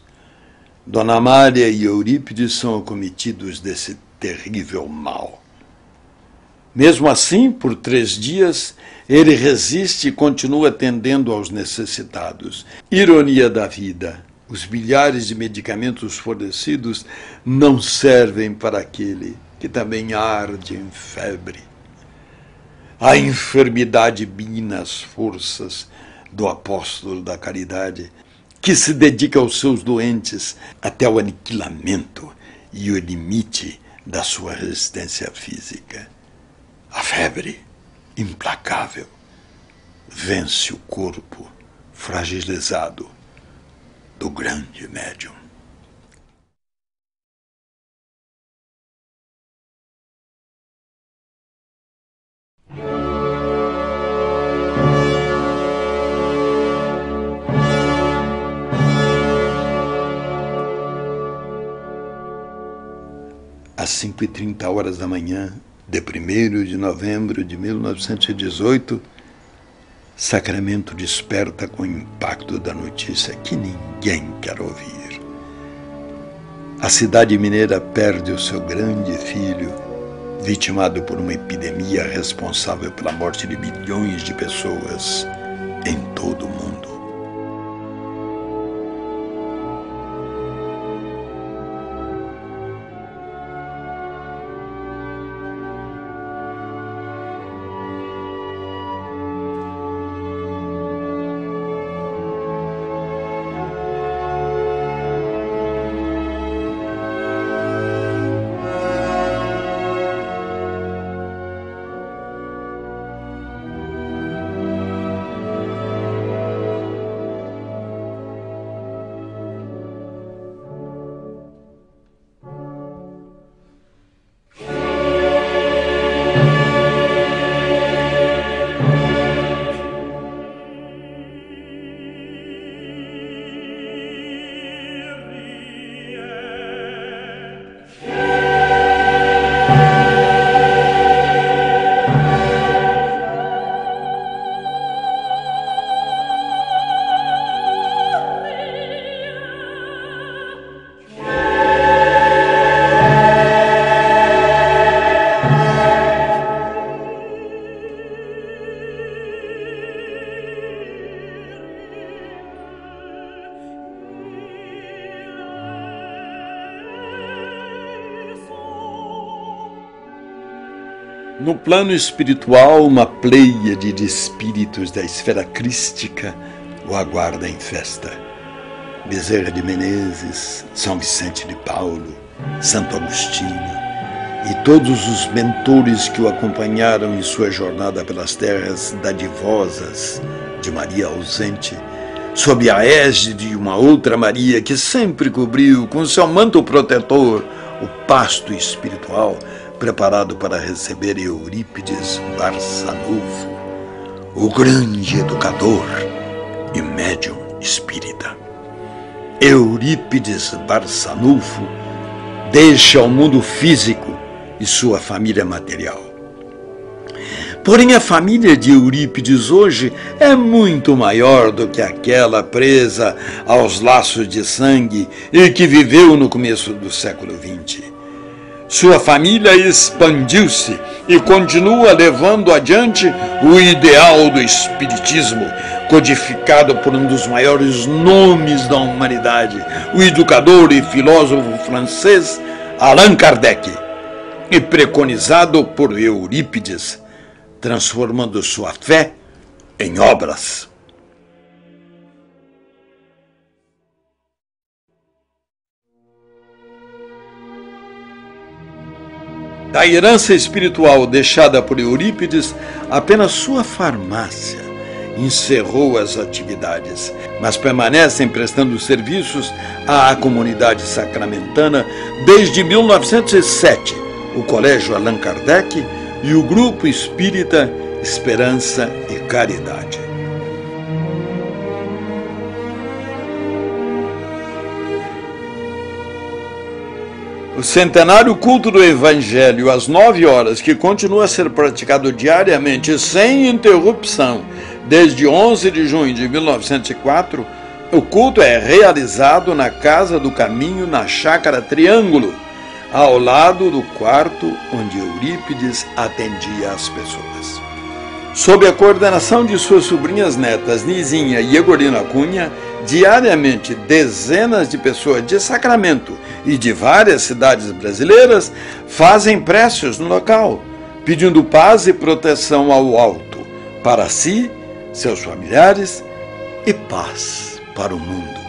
Dona Amália e Eurípides são acometidos desse terrível mal. Mesmo assim, por 3 dias, ele resiste e continua atendendo aos necessitados. Ironia da vida, os milhares de medicamentos fornecidos não servem para aquele que também arde em febre. A enfermidade mina as forças do apóstolo da caridade, que se dedica aos seus doentes até o aniquilamento e o limite da sua resistência física. A febre, implacável, vence o corpo fragilizado do grande médium. Às 5h30 da manhã de 1º de novembro de 1918, Sacramento desperta com o impacto da notícia que ninguém quer ouvir. A cidade mineira perde o seu grande filho, vitimado por uma epidemia responsável pela morte de milhões de pessoas em todo o mundo. No plano espiritual, uma pleiade de espíritos da esfera crística o aguarda em festa. Bezerra de Menezes, São Vicente de Paulo, Santo Agostinho e todos os mentores que o acompanharam em sua jornada pelas terras dadivosas de Maria ausente, sob a égide de uma outra Maria que sempre cobriu com seu manto protetor o pasto espiritual, preparado para receber Eurípides Barçanufo, o grande educador e médium espírita. Eurípides Barçanufo deixa o mundo físico e sua família material. Porém, a família de Eurípides hoje é muito maior do que aquela presa aos laços de sangue e que viveu no começo do século XX. Sua família expandiu-se e continua levando adiante o ideal do espiritismo, codificado por um dos maiores nomes da humanidade, o educador e filósofo francês Allan Kardec, e preconizado por Eurípides, transformando sua fé em obras. Da herança espiritual deixada por Eurípides, apenas sua farmácia encerrou as atividades, mas permanecem prestando serviços à comunidade sacramentana desde 1907, o Colégio Allan Kardec e o Grupo Espírita Esperança e Caridade. O centenário culto do Evangelho às 9 horas, que continua a ser praticado diariamente sem interrupção desde 11 de junho de 1904, o culto é realizado na Casa do Caminho, na Chácara Triângulo, ao lado do quarto onde Eurípides atendia as pessoas. Sob a coordenação de suas sobrinhas netas Nizinha e Egorina Cunha, diariamente dezenas de pessoas de Sacramento e de várias cidades brasileiras fazem preces no local, pedindo paz e proteção ao alto, para si, seus familiares e paz para o mundo.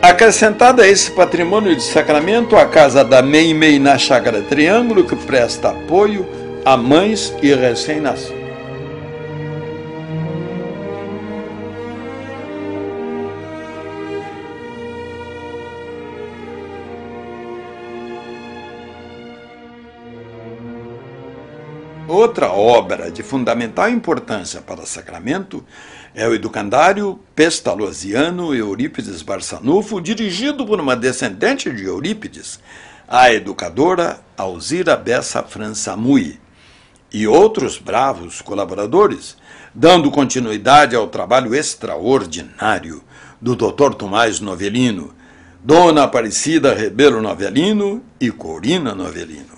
Acrescentada a esse patrimônio de sacramento, a casa da Meimei na Chácara Triângulo, que presta apoio a mães e recém-nascidos. Outra obra de fundamental importância para Sacramento é o educandário pestalozziano Eurípides Barçanufo, dirigido por uma descendente de Eurípides, a educadora Alzira Bessa França Mui, e outros bravos colaboradores, dando continuidade ao trabalho extraordinário do Dr. Tomás Novelino, Dona Aparecida Rebelo Novelino e Corina Novelino.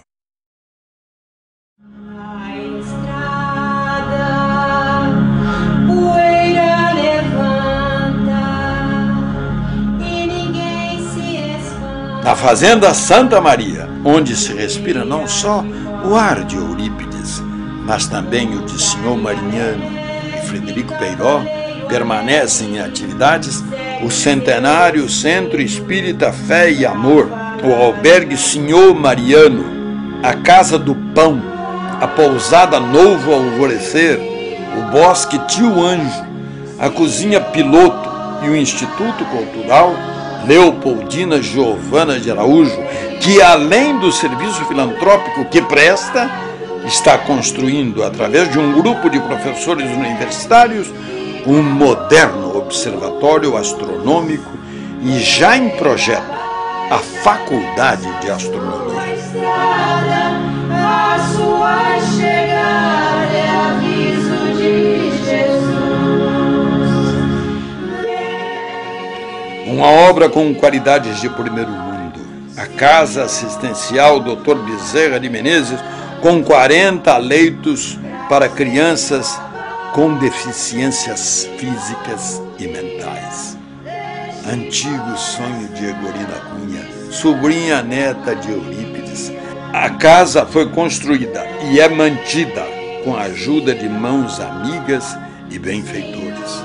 Na Fazenda Santa Maria, onde se respira não só o ar de Eurípides, mas também o de Senhor Mariano e Frederico Peiró, permanecem em atividades o centenário Centro Espírita Fé e Amor, o albergue Senhor Mariano, a Casa do Pão, a Pousada Novo Alvorecer, o Bosque Tio Anjo, a Cozinha Piloto e o Instituto Cultural Leopoldina Giovana de Araújo, que além do serviço filantrópico que presta, está construindo, através de um grupo de professores universitários, um moderno observatório astronômico e já em projeto a Faculdade de Astronomia. A sua chegada é aviso de Jesus. Uma obra com qualidades de primeiro mundo. A Casa Assistencial Dr. Bezerra de Menezes, com 40 leitos para crianças com deficiências físicas e mentais. Antigo sonho de Egorina Cunha, sobrinha neta de Eurípides. A casa foi construída e é mantida com a ajuda de mãos amigas e benfeitores.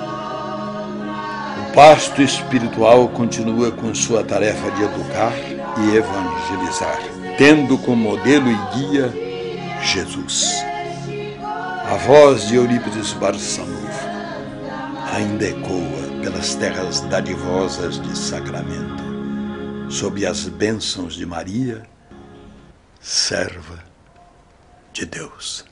O pasto espiritual continua com sua tarefa de educar e evangelizar, tendo como modelo e guia Jesus. A voz de Eurípides Barçanufo ainda ecoa pelas terras dadivosas de Sacramento, sob as bênçãos de Maria, serva de Deus.